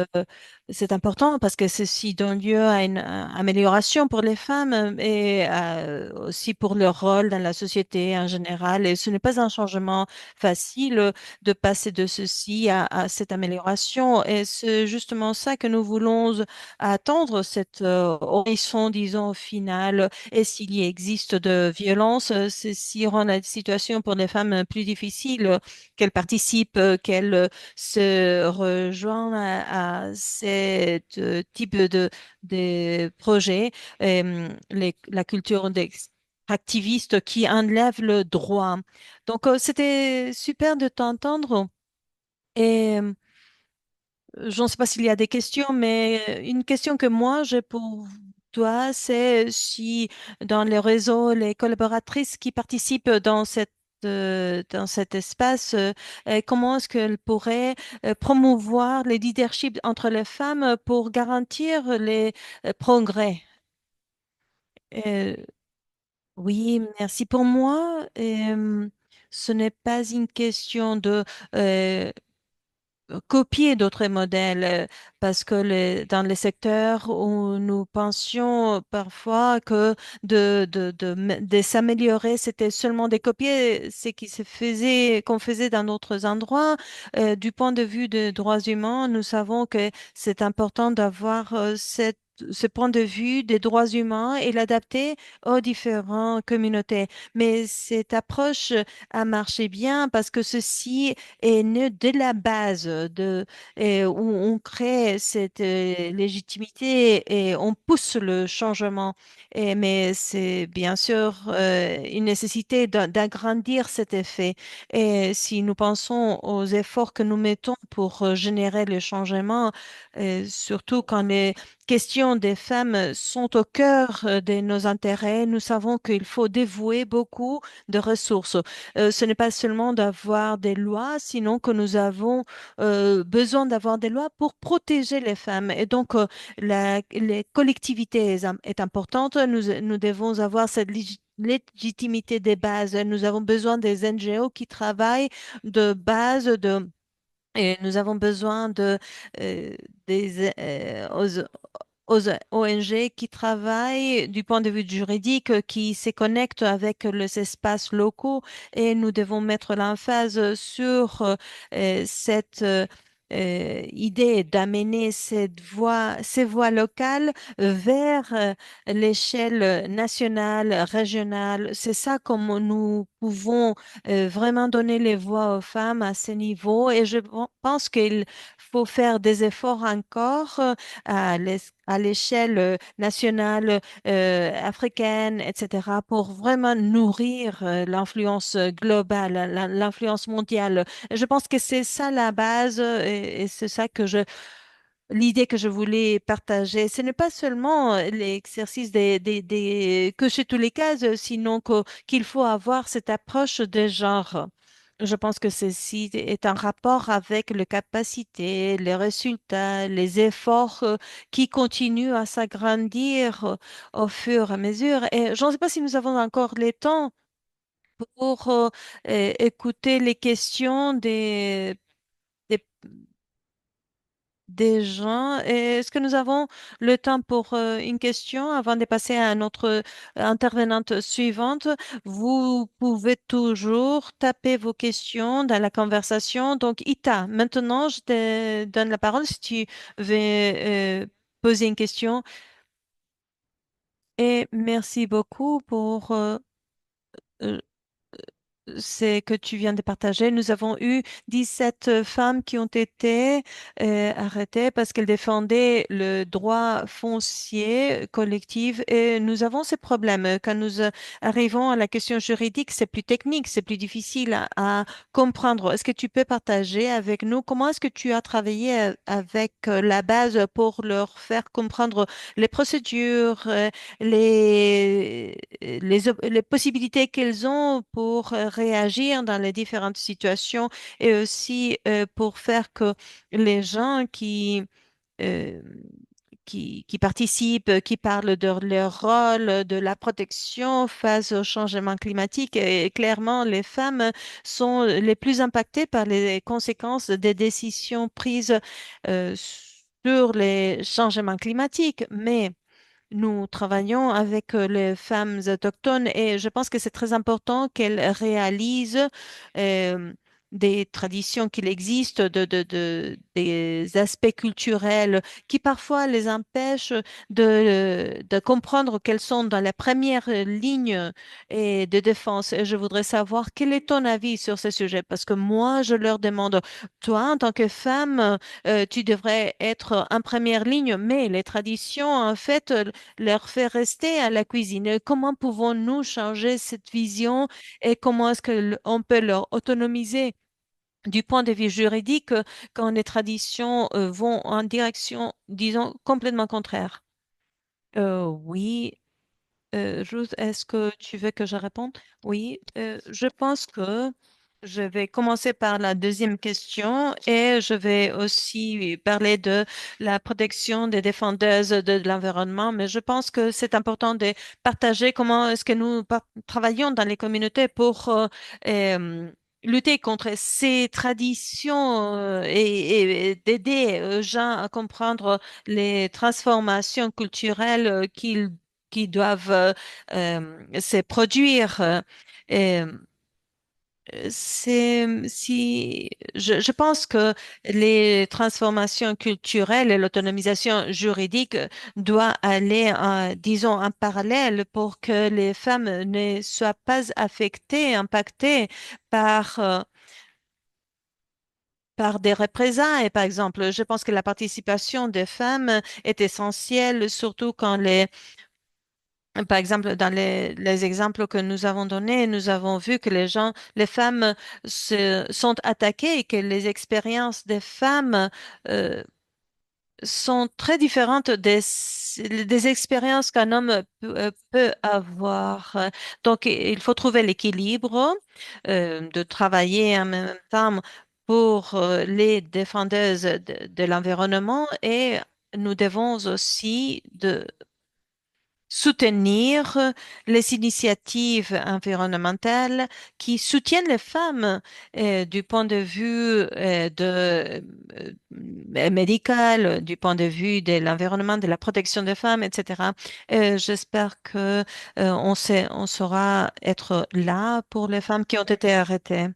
c'est important parce que ceci donne lieu à une amélioration pour les femmes et aussi pour leur rôle dans la société en général. Et ce n'est pas un changement facile de passer de ceci à cette amélioration. Et c'est justement ça que nous voulons attendre, cet horizon, disons, au final. Et s'il y existe de violence, ceci rend la situation pour les femmes plus difficile, qu'elles participent, qu'elles se rejoignent à cet type de projet, la culture activiste qui enlève le droit. Donc, c'était super de t'entendre. Et je ne sais pas s'il y a des questions, mais une question que moi j'ai pour toi, c'est si dans les réseaux, les collaboratrices qui participent dans cet espace, comment est-ce qu'elles pourraient promouvoir le leadership entre les femmes pour garantir les progrès? Euh, oui, merci. Pour moi, ce n'est pas une question de euh, copier d'autres modèles parce que dans les secteurs où nous pensions parfois que de s'améliorer, c'était seulement de copier ce qui se faisait, qu'on faisait dans d'autres endroits. Du point de vue des droits humains, nous savons que c'est important d'avoir ce point de vue des droits humains et l'adapter aux différentes communautés. Mais cette approche a marché bien parce que ceci est né de la base et où on crée cette légitimité et on pousse le changement. Mais c'est bien sûr une nécessité d'agrandir cet effet. Et si nous pensons aux efforts que nous mettons pour générer le changement, surtout quand les questions des femmes sont au cœur de nos intérêts, nous savons qu'il faut dévouer beaucoup de ressources. Ce n'est pas seulement d'avoir des lois, sinon que nous avons besoin d'avoir des lois pour protéger les femmes. Et donc, les collectivités est importante. Nous devons avoir cette légitimité des bases. Nous avons besoin des NGO qui travaillent de base et nous avons besoin euh, aux ONG qui travaillent du point de vue juridique, qui se connectent avec les espaces locaux et nous devons mettre l'emphase sur cette idée d'amener ces voix locales vers l'échelle nationale, régionale. C'est ça comme nous pouvons vraiment donner les voix aux femmes à ce niveau et je pense qu'il faut faire des efforts encore à l'échelle nationale, africaine, etc., pour vraiment nourrir l'influence globale, l'influence mondiale. Je pense que c'est ça la base et c'est ça l'idée que je voulais partager. Ce n'est pas seulement l'exercice des cocher tous les cases, sinon qu'il faut avoir cette approche de genre. Je pense que ceci est en rapport avec les capacités, les résultats, les efforts qui continuent à s'agrandir au fur et à mesure. Et je ne sais pas si nous avons encore le temps pour écouter les questions des des gens. Est-ce que nous avons le temps pour une question avant de passer à notre intervenante suivante? Vous pouvez toujours taper vos questions dans la conversation. Donc, Ita, maintenant, je te donne la parole si tu veux poser une question. Et merci beaucoup pour euh, c'est que tu viens de partager. Nous avons eu 17 femmes qui ont été arrêtées parce qu'elles défendaient le droit foncier collectif et nous avons ces problèmes. Quand nous arrivons à la question juridique, c'est plus technique, c'est plus difficile à comprendre. Est-ce que tu peux partager avec nous comment est-ce que tu as travaillé avec la base pour leur faire comprendre les procédures, les, les possibilités qu'elles ont pour réagir dans les différentes situations et aussi pour faire que les gens euh, qui participent, qui parlent de leur rôle, de la protection face au changement climatique. Et clairement, les femmes sont les plus impactées par les conséquences des décisions prises sur les changements climatiques. Mais nous travaillons avec les femmes autochtones et je pense que c'est très important qu'elles réalisent euh, des traditions qu'il existe, des aspects culturels qui parfois les empêchent de comprendre qu'elles sont dans la première ligne et de défense. Et je voudrais savoir quel est ton avis sur ce sujet parce que moi, je leur demande, toi, en tant que femme, tu devrais être en première ligne, mais les traditions, en fait, leur fait rester à la cuisine. Comment pouvons-nous changer cette vision et comment est-ce qu'on peut leur autonomiser du point de vue juridique quand les traditions vont en direction, disons, complètement contraire? Oui. Ruth, est-ce que tu veux que je réponde? Oui, je pense que je vais commencer par la deuxième question et je vais aussi parler de la protection des défendeuses de l'environnement, mais je pense que c'est important de partager comment est-ce que nous travaillons dans les communautés pour euh, lutter contre ces traditions et d'aider les gens à comprendre les transformations culturelles qu'ils qui doivent se produire. Et, je pense que les transformations culturelles et l'autonomisation juridique doivent aller, disons, en parallèle pour que les femmes ne soient pas affectées, impactées par, par des représailles, par exemple. Je pense que la participation des femmes est essentielle, surtout quand par exemple, dans les exemples que nous avons donnés, nous avons vu que les femmes sont attaquées et que les expériences des femmes euh, sont très différentes des expériences qu'un homme peut avoir. Donc, il faut trouver l'équilibre de travailler en même temps pour les défendeuses de l'environnement et nous devons aussi soutenir les initiatives environnementales qui soutiennent les femmes du point de vue médical, du point de vue de l'environnement, de la protection des femmes, etc. J'espère que on saura être là pour les femmes qui ont été arrêtées.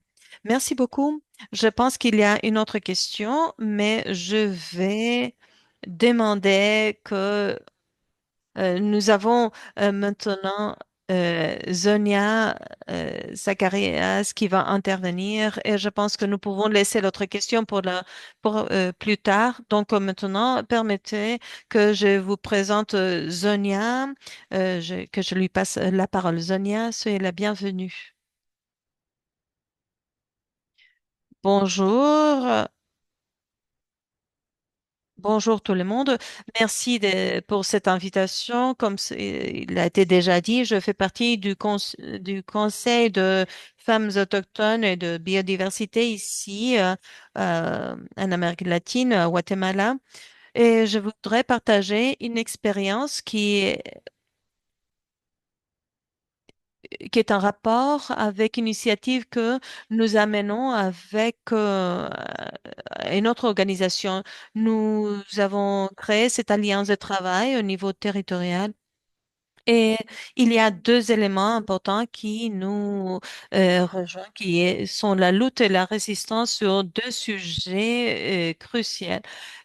Merci beaucoup. Je pense qu'il y a une autre question, mais je vais demander que nous avons maintenant Zonia Zacharias qui va intervenir et je pense que nous pouvons laisser l'autre question pour plus tard. Donc maintenant, permettez que je vous présente Zonia, que je lui passe la parole. Zonia, soyez la bienvenue. Bonjour. Bonjour tout le monde. Merci pour cette invitation. Comme il a été déjà dit, je fais partie du Conseil de femmes autochtones et de biodiversité ici en Amérique latine, à Guatemala. Et je voudrais partager une expérience qui est en rapport avec une initiative que nous amenons avec une autre organisation. Nous avons créé cette alliance de travail au niveau territorial. Et il y a deux éléments importants qui nous rejoignent, sont la lutte et la résistance sur deux sujets cruciaux,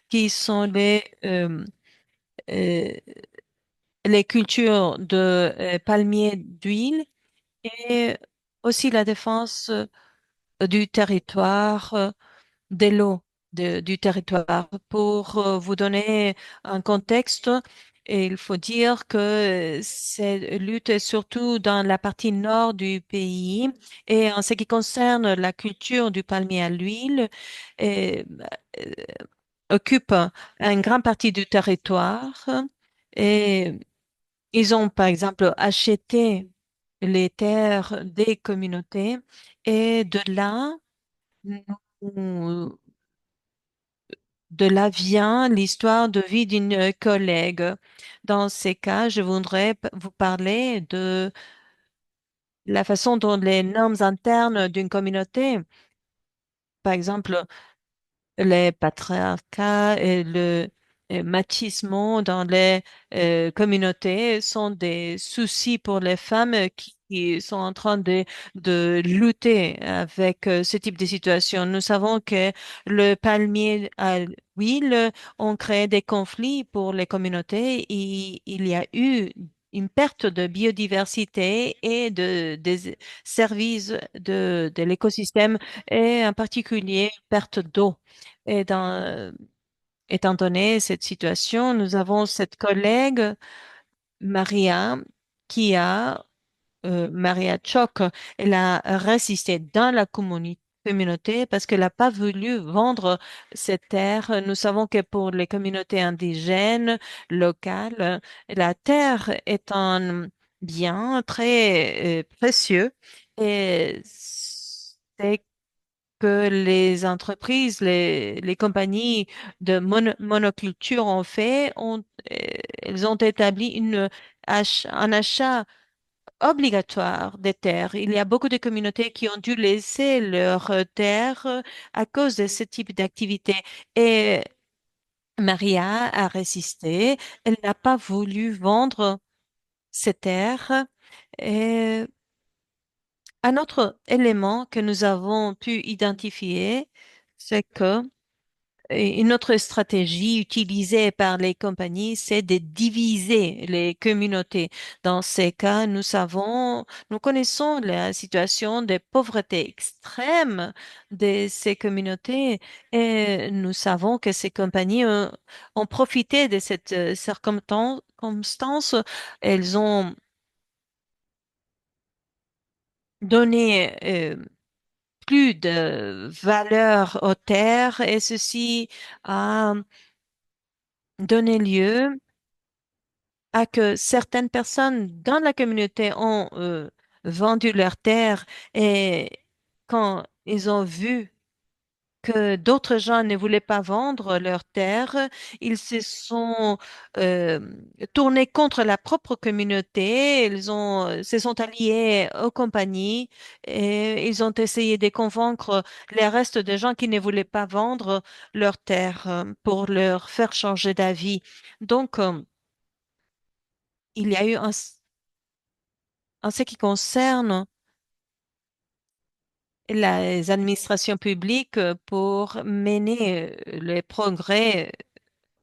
qui sont euh, les cultures de palmiers d'huile et aussi la défense du territoire, de l'eau du territoire. Pour vous donner un contexte, et il faut dire que cette lutte est surtout dans la partie nord du pays et en ce qui concerne la culture du palmier à l'huile, euh, euh, occupe une grande partie du territoire et ils ont par exemple acheté. les terres des communautés. Et nous- de là vient l'histoire de vie d'une collègue. Dans ces cas, je voudrais vous parler de la façon dont les normes internes d'une communauté, par exemple, les patriarcats et le machismo dans les communautés sont des soucis pour les femmes qui sont en train de lutter avec ce type de situation. Nous savons que le palmier à huile ont créé des conflits pour les communautés et il y a eu une perte de biodiversité et des services de l'écosystème et en particulier perte d'eau. Et étant donné cette situation, nous avons cette collègue, Maria, Maria Choc, elle a résisté dans la communauté parce qu'elle n'a pas voulu vendre cette terre. Nous savons que pour les communautés indigènes locales, la terre est un bien très précieux et c'est que les entreprises, les compagnies de monoculture euh, elles ont établi un achat obligatoire des terres. Il y a beaucoup de communautés qui ont dû laisser leurs terres à cause de ce type d'activité. Et Maria a résisté. Elle n'a pas voulu vendre ces terres. Et un autre élément que nous avons pu identifier, c'est que une autre stratégie utilisée par les compagnies, c'est de diviser les communautés. Dans ces cas, nous connaissons la situation de pauvreté extrême de ces communautés et nous savons que ces compagnies ont profité de cette circonstance. Elles ont donné plus de valeur aux terres et ceci a donné lieu à que certaines personnes dans la communauté ont vendu leurs terres et quand ils ont vu que d'autres gens ne voulaient pas vendre leurs terres, ils se sont euh, tournés contre la propre communauté, se sont alliés aux compagnies et ils ont essayé de convaincre les restes des gens qui ne voulaient pas vendre leurs terres pour leur faire changer d'avis. Donc, il y a eu en ce qui concerne les administrations publiques pour mener les progrès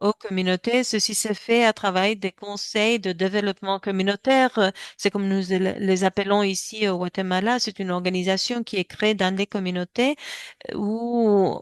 aux communautés. Ceci se fait à travers des conseils de développement communautaire. C'est comme nous les appelons ici au Guatemala. C'est une organisation qui est créée dans les communautés où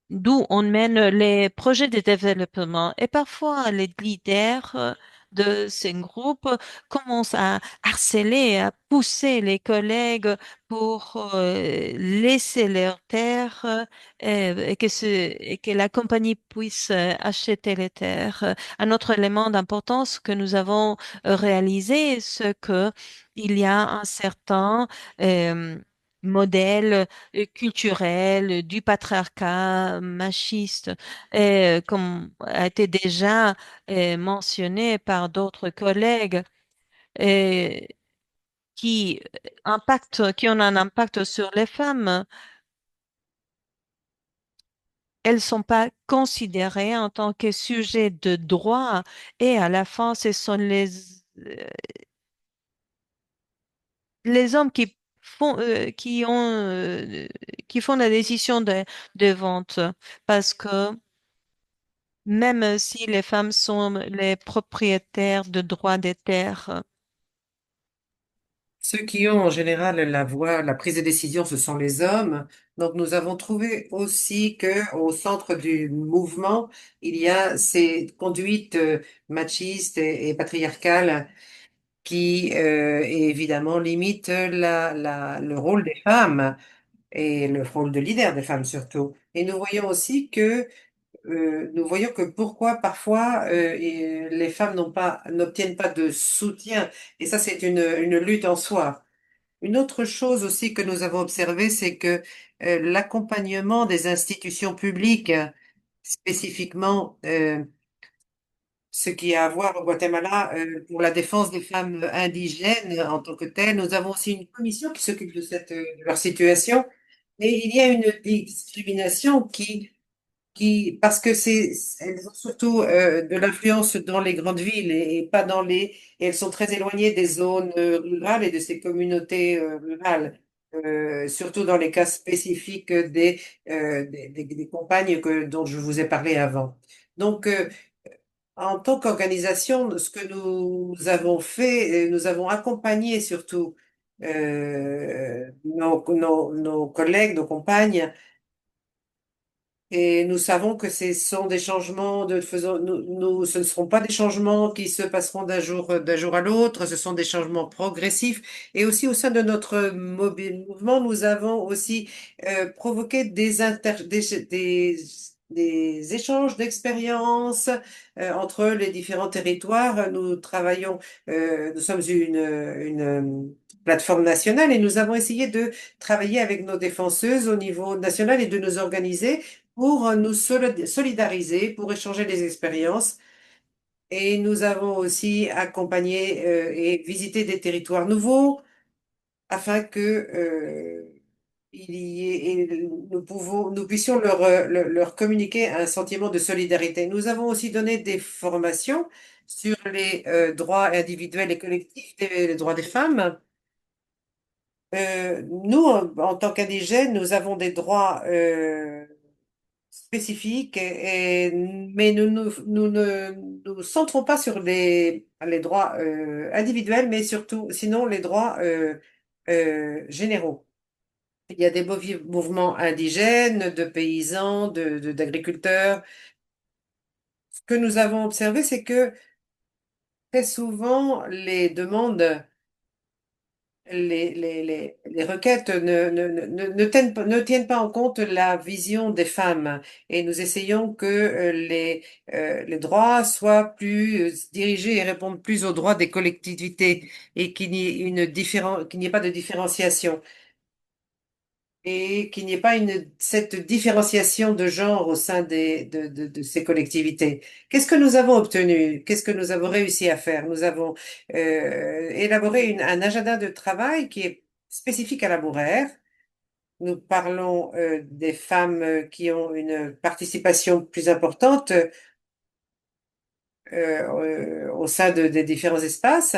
d'où on mène les projets de développement. Et parfois, les leaders de ces groupes commencent à harceler, à pousser les collègues pour laisser leurs terres et que la compagnie puisse acheter les terres. Un autre élément d'importance que nous avons réalisé, c'est que il y a un certain euh, modèle culturel du patriarcat machiste, comme a été déjà mentionné par d'autres collègues, et qui ont un impact sur les femmes. Elles sont pas considérées en tant que sujet de droit et à la fin, ce sont les hommes qui font la décision de vente parce que même si les femmes sont les propriétaires de droits des terres. Ceux qui ont en général la voix, la prise de décision, ce sont les hommes. Donc nous avons trouvé aussi que au centre du mouvement, il y a ces conduites machistes et patriarcales qui évidemment limitent le rôle des femmes et le rôle de leader des femmes surtout. Et nous voyons aussi que nous voyons que pourquoi parfois les femmes n'obtiennent pas de soutien. Et ça, c'est une lutte en soi. Une autre chose aussi que nous avons observé, c'est que l'accompagnement des institutions publiques, spécifiquement ce qui a à voir au Guatemala pour la défense des femmes indigènes en tant que telles, nous avons aussi une commission qui s'occupe de leur situation. Et il y a une discrimination parce que elles ont surtout de l'influence dans les grandes villes et pas et elles sont très éloignées des zones rurales et de ces communautés rurales, surtout dans les cas spécifiques des compagnes dont je vous ai parlé avant. Donc, en tant qu'organisation, ce que nous avons fait, nous avons accompagné surtout nos collègues, nos compagnes et nous savons que ce sont des changements ce ne seront pas des changements qui se passeront d'un jour à l'autre, ce sont des changements progressifs. Et aussi au sein de notre mouvement, nous avons aussi provoqué des échanges d'expériences entre les différents territoires. Nous sommes une plateforme nationale et nous avons essayé de travailler avec nos défenseuses au niveau national et de nous organiser pour nous solidariser, pour échanger des expériences. Et nous avons aussi accompagné et visité des territoires nouveaux afin que il y ait, et nous puissions leur communiquer un sentiment de solidarité. Nous avons aussi donné des formations sur les droits individuels et collectifs, les droits des femmes. Nous, en tant qu'indigènes, nous avons des droits spécifiques, mais nous ne nous centrons pas sur les droits individuels, mais surtout, sinon, les droits généraux. Il y a des mouvements indigènes, de paysans, d'agriculteurs. Ce que nous avons observé, c'est que très souvent, les requêtes ne tiennent pas en compte la vision des femmes et nous essayons que les droits soient plus dirigés et répondent plus aux droits des collectivités et qu'il n'y ait pas de différenciation et qu'il n'y ait pas cette différenciation de genre au sein de ces collectivités. Qu'est-ce que nous avons obtenu? Qu'est-ce que nous avons réussi à faire? Nous avons élaboré un agenda de travail qui est spécifique à la Mouraire. Nous parlons des femmes qui ont une participation plus importante au sein des différents espaces.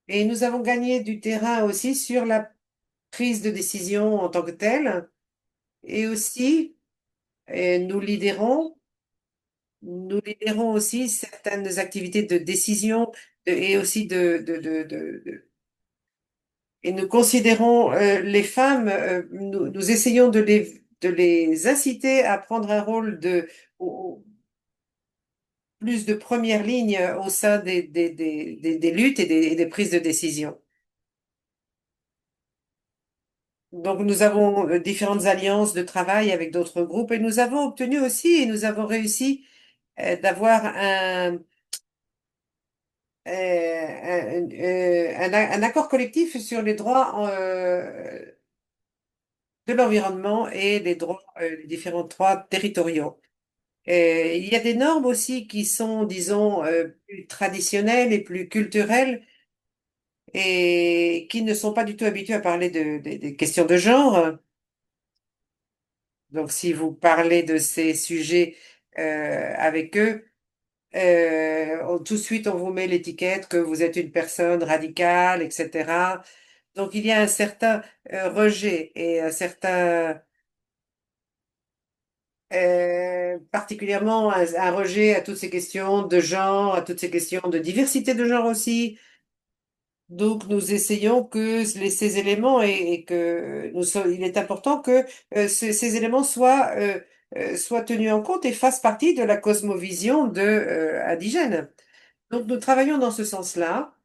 Et nous avons gagné du terrain aussi sur la prise de décision en tant que telle. Et aussi, nous libérons aussi certaines activités de décision et aussi et nous considérons les femmes, nous essayons de les inciter à prendre un rôle plus de première ligne au sein des luttes et des prises de décision. Donc, nous avons différentes alliances de travail avec d'autres groupes et nous avons obtenu aussi et nous avons réussi d'avoir un accord collectif sur les droits de l'environnement et les différents droits territoriaux. Il y a des normes aussi qui sont, disons, plus traditionnelles et plus culturelles et qui ne sont pas du tout habituées à parler des questions de genre. Donc, si vous parlez de ces sujets avec eux, tout de suite, on vous met l'étiquette que vous êtes une personne radicale, etc. Donc, il y a un certain rejet et un certain, particulièrement un rejet à toutes ces questions de genre, à toutes ces questions de diversité de genre aussi. Donc, nous essayons que ces éléments et que il est important que ces éléments soient tenus en compte et fassent partie de la cosmovision indigène. Donc, nous travaillons dans ce sens-là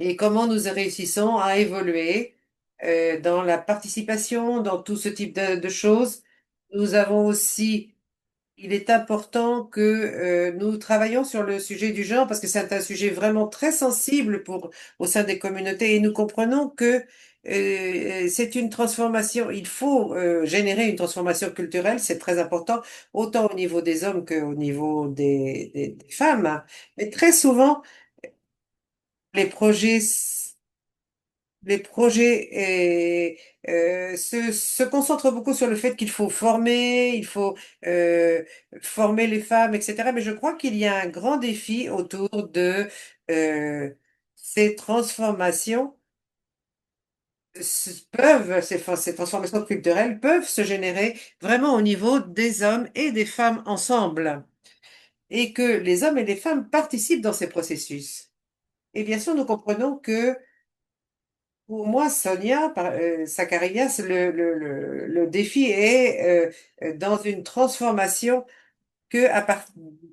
et comment nous réussissons à évoluer dans la participation, dans tout ce type de choses. Nous avons aussi il est important que nous travaillions sur le sujet du genre parce que c'est un sujet vraiment très sensible au sein des communautés et nous comprenons que c'est une transformation. Il faut générer une transformation culturelle, c'est très important, autant au niveau des hommes qu'au niveau des femmes. Mais très souvent, les projets les projets se concentrent beaucoup sur le fait qu'il faut former, il faut euh, former les femmes, etc. Mais je crois qu'il y a un grand défi autour de euh, ces transformations. Ces transformations culturelles peuvent se générer vraiment au niveau des hommes et des femmes ensemble, et que les hommes et les femmes participent dans ces processus. Et bien sûr, nous comprenons que pour moi, Sonia Zacharias, le défi est dans une transformation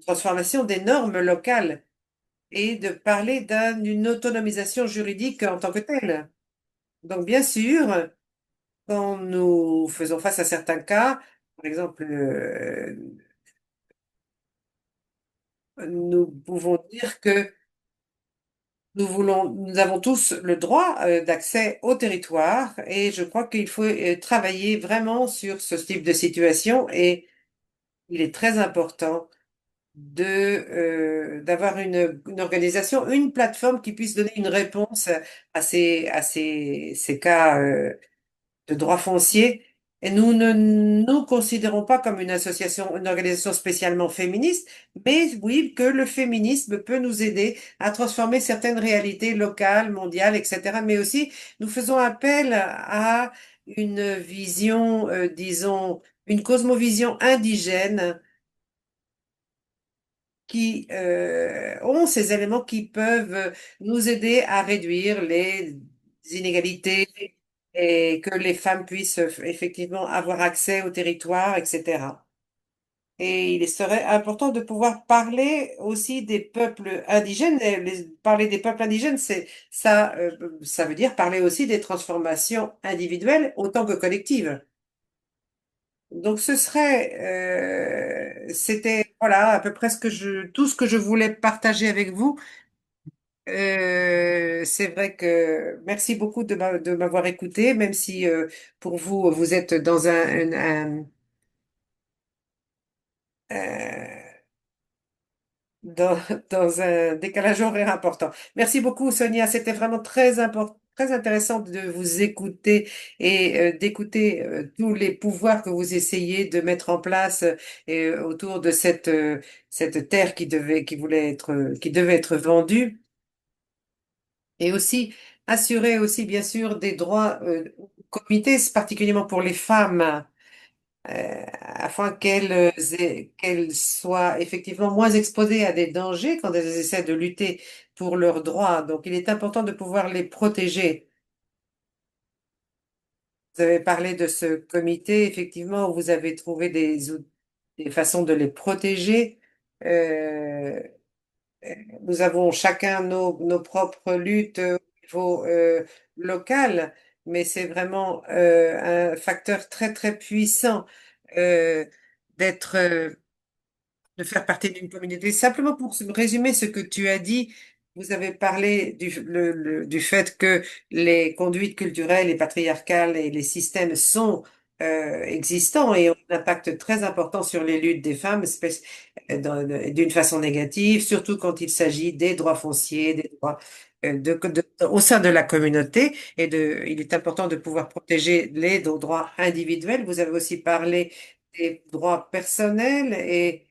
transformation des normes locales et de parler d'une autonomisation juridique en tant que telle. Donc, bien sûr, quand nous faisons face à certains cas, par exemple, nous pouvons dire que nous avons tous le droit d'accès au territoire et je crois qu'il faut travailler vraiment sur ce type de situation et il est très important d'avoir une organisation, une plateforme qui puisse donner une réponse ces cas de droit foncier. Et nous ne nous considérons pas comme une association, une organisation spécialement féministe, mais oui, que le féminisme peut nous aider à transformer certaines réalités locales, mondiales, etc. Mais aussi, nous faisons appel à une vision, disons, une cosmovision indigène qui ont ces éléments qui peuvent nous aider à réduire les inégalités et que les femmes puissent effectivement avoir accès au territoire, etc. Et il serait important de pouvoir parler aussi des peuples indigènes. Et parler des peuples indigènes, ça veut dire parler aussi des transformations individuelles autant que collectives. Donc c'était voilà à peu près tout ce que je voulais partager avec vous. C'est vrai que merci beaucoup de m'avoir écouté, même si pour vous, vous êtes dans euh, dans, dans un décalage horaire important. Merci beaucoup, Sonia. C'était vraiment très intéressant de vous écouter et d'écouter tous les pouvoirs que vous essayez de mettre en place autour de cette terre qui devait être vendue. Et aussi assurer aussi bien sûr des droits au comité, particulièrement pour les femmes, afin qu'elles soient effectivement moins exposées à des dangers quand elles essaient de lutter pour leurs droits. Donc il est important de pouvoir les protéger. Vous avez parlé de ce comité, effectivement, où vous avez trouvé des façons de les protéger. Euh, Nous avons chacun nos propres luttes au niveau local, mais c'est vraiment un facteur très très puissant euh, d'être de faire partie d'une communauté. Simplement pour résumer ce que tu as dit, vous avez parlé du fait que les conduites culturelles et patriarcales et les systèmes sont existants et ont un impact très important sur les luttes des femmes, d'une façon négative, surtout quand il s'agit des droits fonciers, des droits au sein de la communauté. Il est important de pouvoir protéger les droits individuels. Vous avez aussi parlé des droits personnels et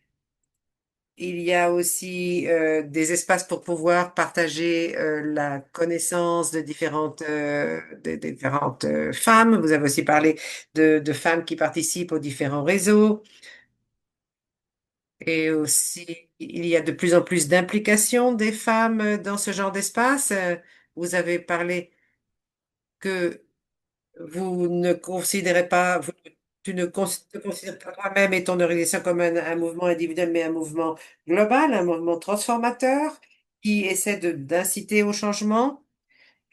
il y a aussi des espaces pour pouvoir partager la connaissance de différentes femmes. Vous avez aussi parlé de femmes qui participent aux différents réseaux. Et aussi, il y a de plus en plus d'implication des femmes dans ce genre d'espace. Vous avez parlé que vous ne considérez pas, tu ne te considères pas toi-même et ton organisation comme un mouvement individuel, mais un mouvement global, un mouvement transformateur qui essaie d'inciter au changement.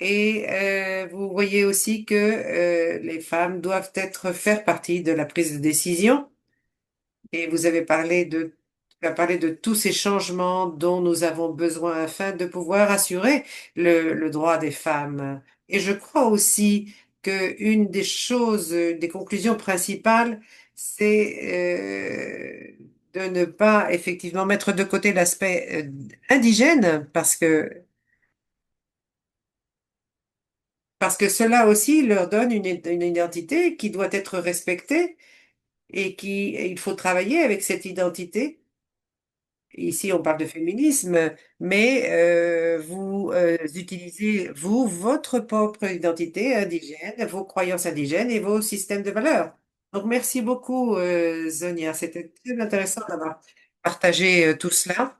Et vous voyez aussi que les femmes doivent être faire partie de la prise de décision. Et vous avez tu as parlé de tous ces changements dont nous avons besoin afin de pouvoir assurer le droit des femmes. Et je crois aussi que une des choses, des conclusions principales, c'est de ne pas effectivement mettre de côté l'aspect indigène parce que cela aussi leur donne une identité qui doit être respectée et il faut travailler avec cette identité. Ici, on parle de féminisme, mais vous utilisez, vous, votre propre identité indigène, vos croyances indigènes et vos systèmes de valeurs. Donc, merci beaucoup, Zonia. C'était très intéressant d'avoir partagé tout cela.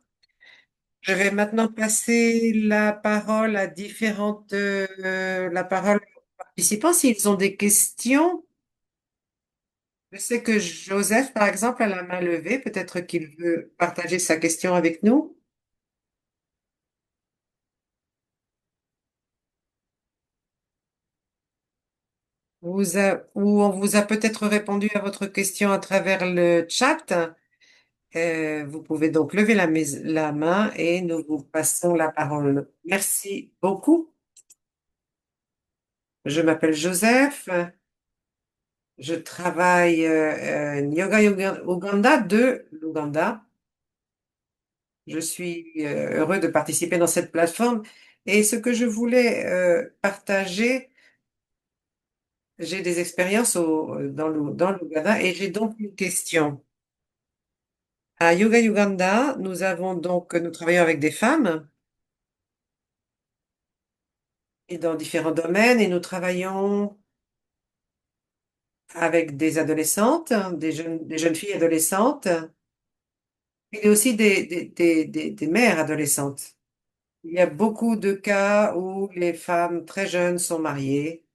Je vais maintenant passer la parole à la parole aux participants s'ils ont des questions. Je sais que Joseph, par exemple, a la main levée. Peut-être qu'il veut partager sa question avec nous. Ou on vous a peut-être répondu à votre question à travers le chat. Vous pouvez donc lever la main et nous vous passons la parole. Merci beaucoup. Je m'appelle Joseph. Je travaille Uganda de l'Ouganda. Je suis heureux de participer dans cette plateforme. Et ce que je voulais partager, j'ai des expériences dans l'Ouganda et j'ai donc une question. À Yoga Uganda, nous travaillons avec des femmes et dans différents domaines et nous travaillons avec des adolescentes, des jeunes filles adolescentes et aussi des mères adolescentes. Il y a beaucoup de cas où les femmes très jeunes sont mariées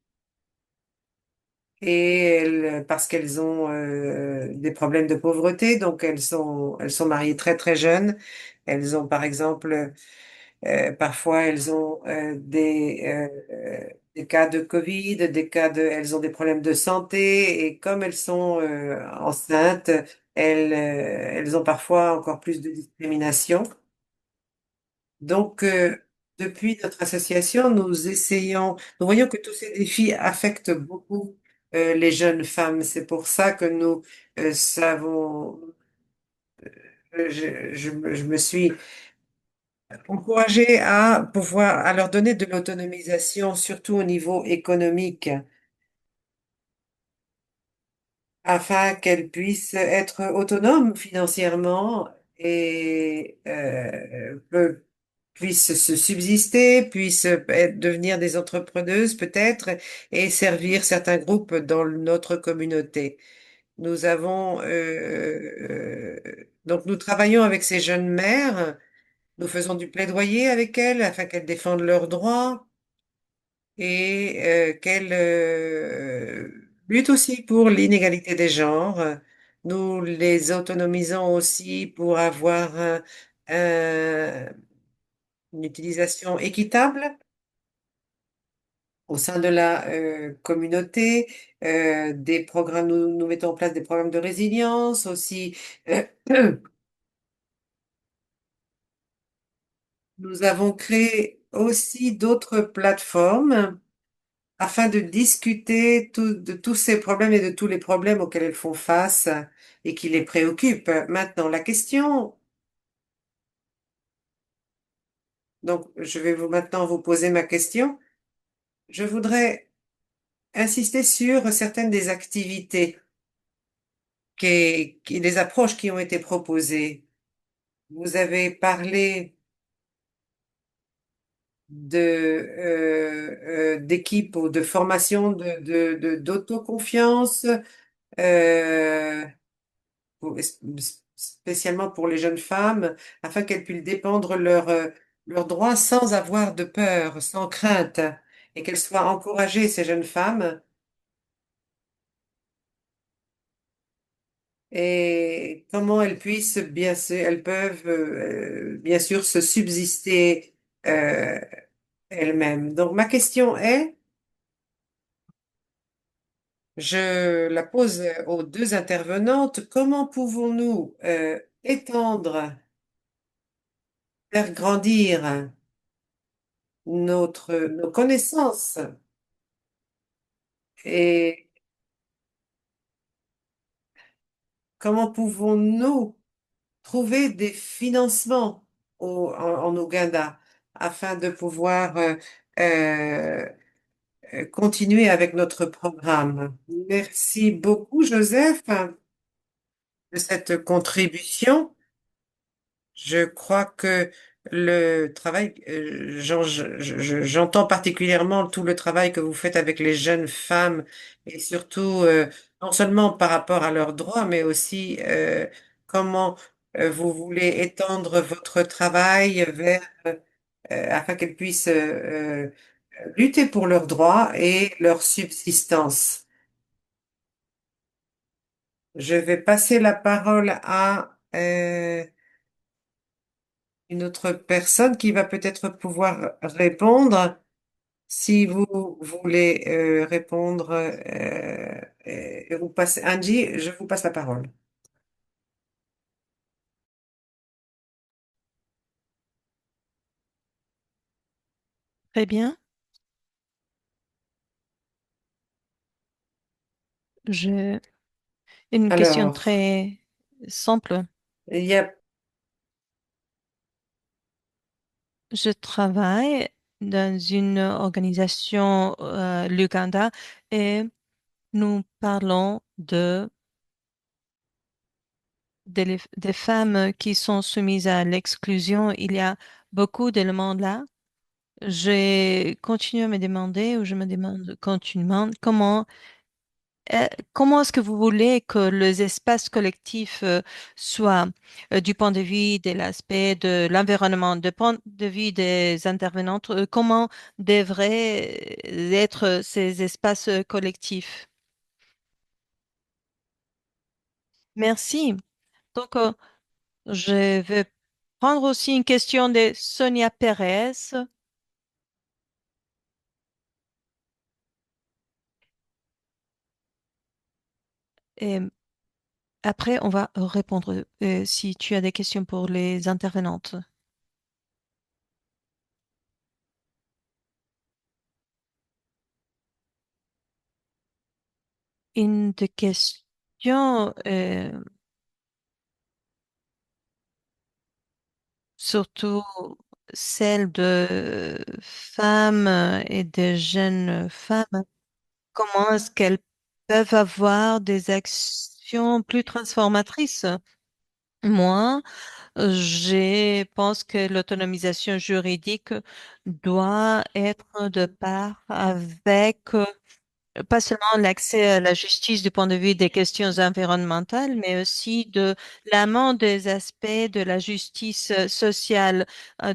et parce qu'elles ont des problèmes de pauvreté, donc elles sont mariées très très jeunes. Elles ont par exemple parfois, elles ont des cas de Covid, elles ont des problèmes de santé et comme elles sont enceintes, elles ont parfois encore plus de discrimination. Donc, depuis notre association, nous voyons que tous ces défis affectent beaucoup les jeunes femmes. C'est pour ça que nous savons, je me suis encourager à à leur donner de l'autonomisation, surtout au niveau économique, afin qu'elles puissent être autonomes financièrement et puissent se subsister, devenir des entrepreneuses peut-être et servir certains groupes dans notre communauté. Donc nous travaillons avec ces jeunes mères. Nous faisons du plaidoyer avec elles afin qu'elles défendent leurs droits et qu'elles luttent aussi pour l'inégalité des genres. Nous les autonomisons aussi pour avoir une utilisation équitable au sein de la communauté, nous mettons en place des programmes de résilience aussi. euh, Nous avons créé aussi d'autres plateformes afin de discuter de tous ces problèmes et de tous les problèmes auxquels elles font face et qui les préoccupent. Maintenant, la question, donc je vais maintenant vous poser ma question. Je voudrais insister sur certaines des activités des approches qui ont été proposées. Vous avez parlé d'équipes ou de formation d'autoconfiance. Euh, Spécialement pour les jeunes femmes, afin qu'elles puissent dépendre leurs droits sans avoir de peur, sans crainte, et qu'elles soient encouragées, ces jeunes femmes, et comment elles peuvent bien sûr se subsister elle-même. Donc ma question est, je la pose aux deux intervenantes, comment pouvons-nous étendre, faire grandir nos connaissances et comment pouvons-nous trouver des financements en Ouganda afin de pouvoir euh, continuer avec notre programme. Merci beaucoup, Joseph, de cette contribution. Je crois que le travail, j'entends particulièrement tout le travail que vous faites avec les jeunes femmes et surtout non seulement par rapport à leurs droits, mais aussi comment vous voulez étendre votre travail vers afin qu'elles puissent lutter pour leurs droits et leur subsistance. Je vais passer la parole à une autre personne qui va peut-être pouvoir répondre. Si vous voulez répondre, vous passez, Angie, je vous passe la parole. Très bien. J'ai une question Alors, très simple. il y a, Je travaille dans une organisation, l'Uganda, et nous parlons des femmes qui sont soumises à l'exclusion. Il y a beaucoup d'éléments là. J'ai continué à me demander, ou je me demande continuellement, comment est-ce que vous voulez que les espaces collectifs soient du point de vue de l'aspect de l'environnement, du point de vue des intervenantes, comment devraient être ces espaces collectifs? Merci. Donc, je vais prendre aussi une question de Sonia Perez. Et après, on va répondre si tu as des questions pour les intervenantes. Une des questions, surtout celle de femmes et de jeunes femmes, comment est-ce qu'elles peuvent avoir des actions plus transformatrices? Moi, je pense que l'autonomisation juridique doit être de part avec pas seulement l'accès à la justice du point de vue des questions environnementales, mais aussi de l'amont des aspects de la justice sociale.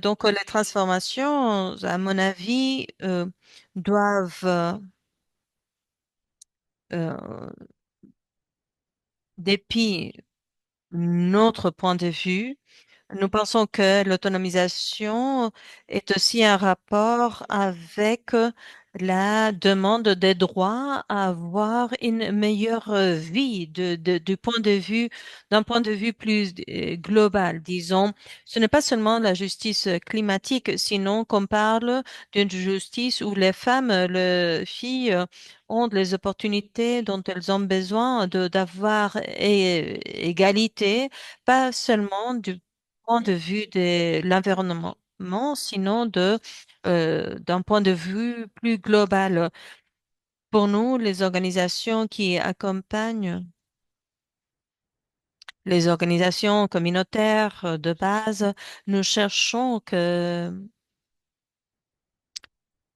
Donc, les transformations, à mon avis, doivent, euh, dépit notre point de vue, nous pensons que l'autonomisation est aussi un rapport avec la demande des droits à avoir une meilleure vie du point de vue, d'un point de vue plus global, disons. Ce n'est pas seulement la justice climatique, sinon qu'on parle d'une justice où les femmes, les filles ont les opportunités dont elles ont besoin d'avoir égalité, pas seulement du point de vue de l'environnement, sinon d'un point de vue plus global. Pour nous, les organisations qui accompagnent les organisations communautaires de base, nous cherchons que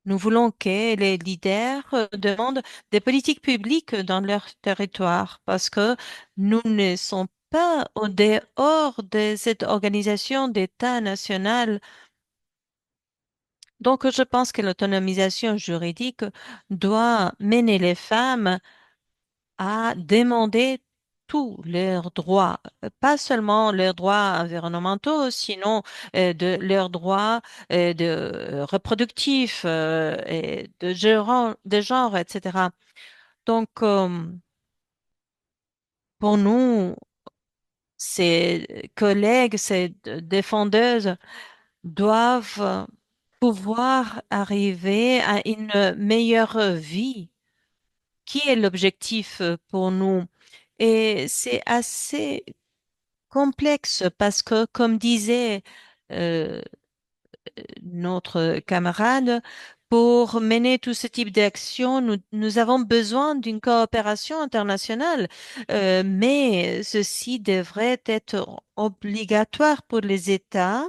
nous voulons que les leaders demandent des politiques publiques dans leur territoire parce que nous ne sommes pas au dehors de cette organisation d'État national. Donc, je pense que l'autonomisation juridique doit mener les femmes à demander tous leurs droits, pas seulement leurs droits environnementaux, sinon de leurs droits de reproductifs et de genre, etc. Donc, pour nous, ces collègues, ces défendeuses doivent pouvoir arriver à une meilleure vie, qui est l'objectif pour nous. Et c'est assez complexe parce que, comme disait euh, notre camarade, pour mener tout ce type d'action, nous avons besoin d'une coopération internationale, mais ceci devrait être obligatoire pour les États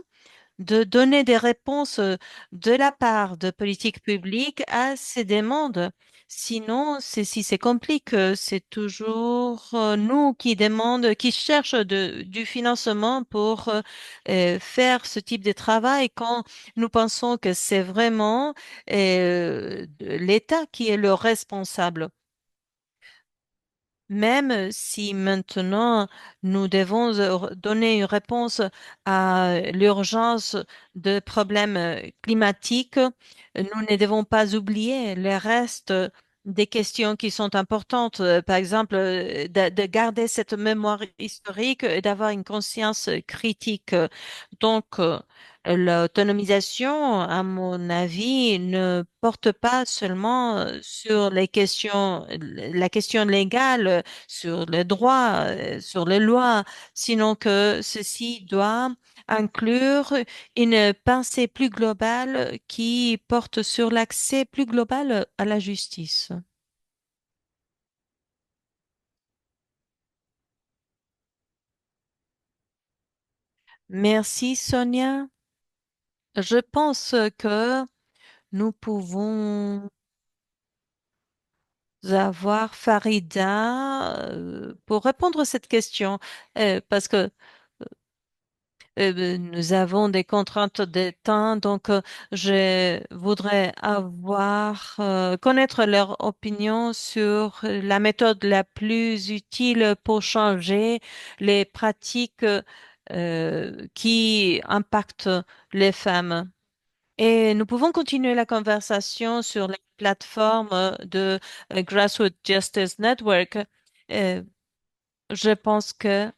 de donner des réponses de la part de politiques publiques à ces demandes. Sinon, si c'est compliqué, c'est toujours nous qui demandons, qui cherchent du financement pour faire ce type de travail quand nous pensons que c'est vraiment l'État qui est le responsable. Même si maintenant nous devons donner une réponse à l'urgence de problèmes climatiques, nous ne devons pas oublier les restes des questions qui sont importantes. Par exemple, de garder cette mémoire historique et d'avoir une conscience critique. Donc, l'autonomisation, à mon avis, ne porte pas seulement sur les questions, la question légale, sur les droits, sur les lois, sinon que ceci doit inclure une pensée plus globale qui porte sur l'accès plus global à la justice. Merci, Sonia. Je pense que nous pouvons avoir Farida pour répondre à cette question, parce que nous avons des contraintes de temps, donc je voudrais connaître leur opinion sur la méthode la plus utile pour changer les pratiques qui impactent les femmes. Et nous pouvons continuer la conversation sur les plateformes de Grassroots Justice Network. Euh, je pense que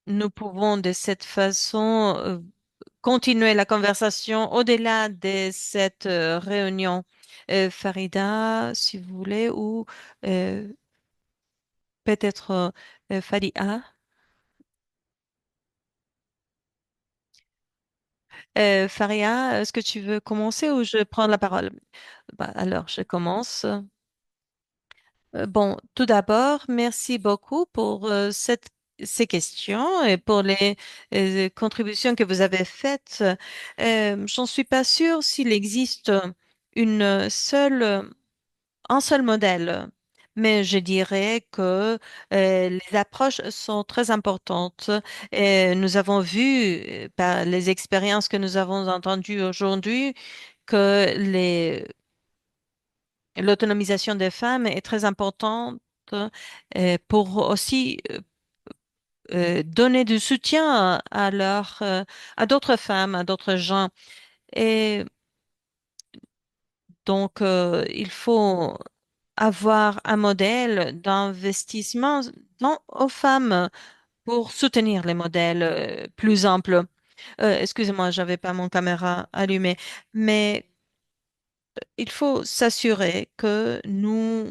nous pouvons de cette façon continuer la conversation au-delà de cette réunion. Farida, si vous voulez, ou euh, peut-être Fadia. Faria, est-ce que tu veux commencer ou je prends la parole? Bah, alors, je commence. Bon, tout d'abord, merci beaucoup pour ces questions et pour les contributions que vous avez faites. J'en suis pas sûre s'il existe une seule, un seul modèle, mais je dirais que les approches sont très importantes. Et nous avons vu par les expériences que nous avons entendues aujourd'hui que l'autonomisation des femmes est très importante pour aussi donner du soutien à d'autres femmes, à d'autres gens. Et donc, il faut avoir un modèle d'investissement aux femmes pour soutenir les modèles plus amples. Excusez-moi, j'avais pas mon caméra allumée, mais il faut s'assurer que nous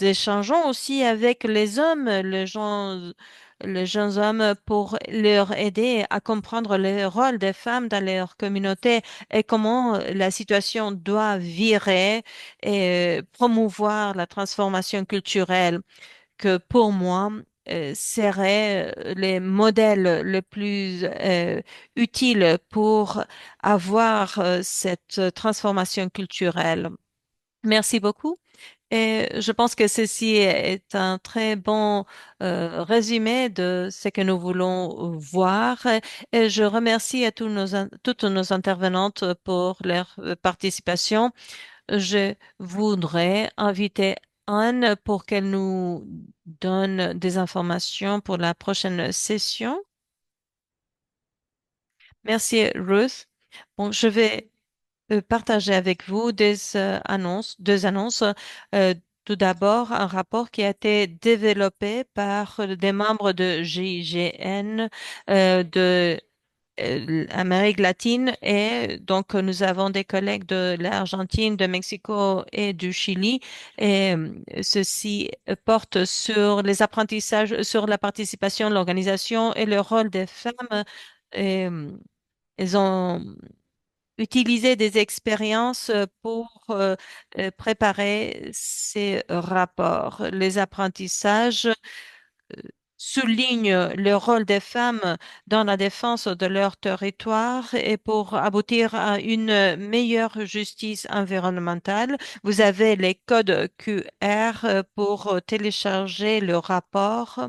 échangeons aussi avec les hommes, les jeunes hommes pour leur aider à comprendre le rôle des femmes dans leur communauté et comment la situation doit virer et promouvoir la transformation culturelle que pour moi seraient les modèles les plus utiles pour avoir cette transformation culturelle. Merci beaucoup. Et je pense que ceci est un très bon résumé de ce que nous voulons voir. Et je remercie à toutes nos intervenantes pour leur participation. Je voudrais inviter Anne pour qu'elle nous donne des informations pour la prochaine session. Merci, Ruth. Bon, je vais partager avec vous deux annonces. Euh, Tout d'abord, un rapport qui a été développé par des membres de GIGN de l'Amérique latine et donc nous avons des collègues de l'Argentine, de Mexico et du Chili et ceci porte sur les apprentissages, sur la participation, l'organisation et le rôle des femmes. Et, ils ont utiliser des expériences pour préparer ces rapports. Les apprentissages soulignent le rôle des femmes dans la défense de leur territoire et pour aboutir à une meilleure justice environnementale. Vous avez les codes QR pour télécharger le rapport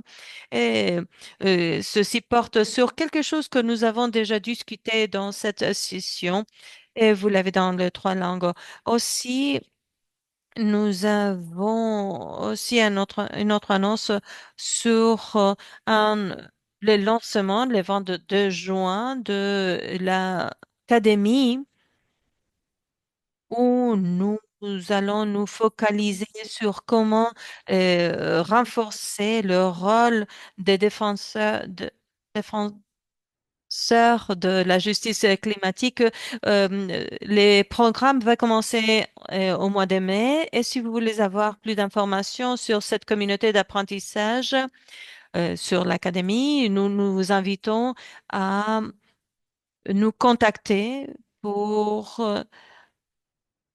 et ceci porte sur quelque chose que nous avons déjà discuté dans cette session et vous l'avez dans les trois langues. Aussi, nous avons aussi une autre annonce sur un, le lancement, le 22 juin de l'Académie où nous allons nous focaliser sur comment renforcer le rôle des défenseurs de la justice climatique. Les programmes vont commencer au mois de mai et si vous voulez avoir plus d'informations sur cette communauté d'apprentissage, sur l'académie, nous nous vous invitons à nous contacter pour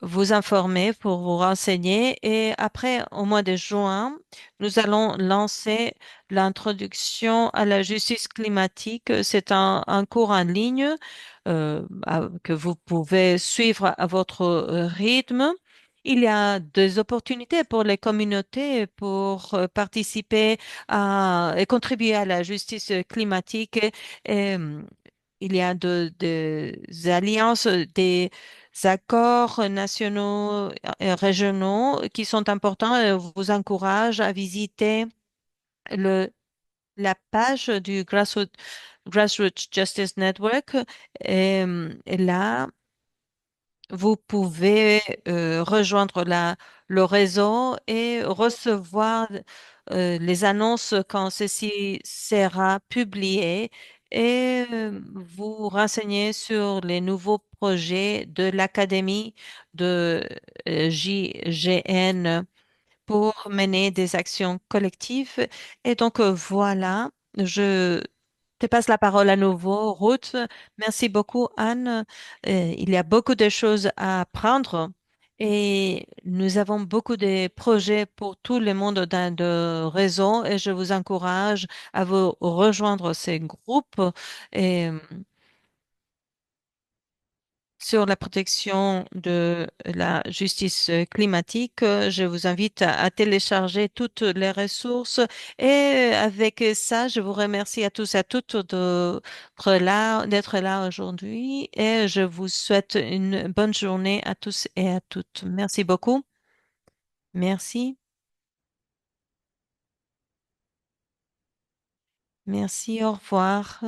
vous informer, pour vous renseigner. Et après, au mois de juin, nous allons lancer l'introduction à la justice climatique. C'est un cours en ligne que vous pouvez suivre à votre rythme. Il y a des opportunités pour les communautés pour participer et contribuer à la justice climatique. Et, il y a des alliances, des accords nationaux et régionaux qui sont importants. Et je vous encourage à visiter le, la page du Grassroots Justice Network. Et là, vous pouvez rejoindre le réseau et recevoir les annonces quand ceci sera publié et vous renseigner sur les nouveaux projets de l'Académie de JGN pour mener des actions collectives. Et donc voilà, je te passe la parole à nouveau, Ruth. Merci beaucoup, Anne. Il y a beaucoup de choses à apprendre et nous avons beaucoup de projets pour tout le monde dans le réseau et je vous encourage à vous rejoindre ces groupes. Et sur la protection de la justice climatique. Je vous invite à télécharger toutes les ressources et avec ça, je vous remercie à tous et à toutes d'être là aujourd'hui et je vous souhaite une bonne journée à tous et à toutes. Merci beaucoup. Merci. Merci. Au revoir.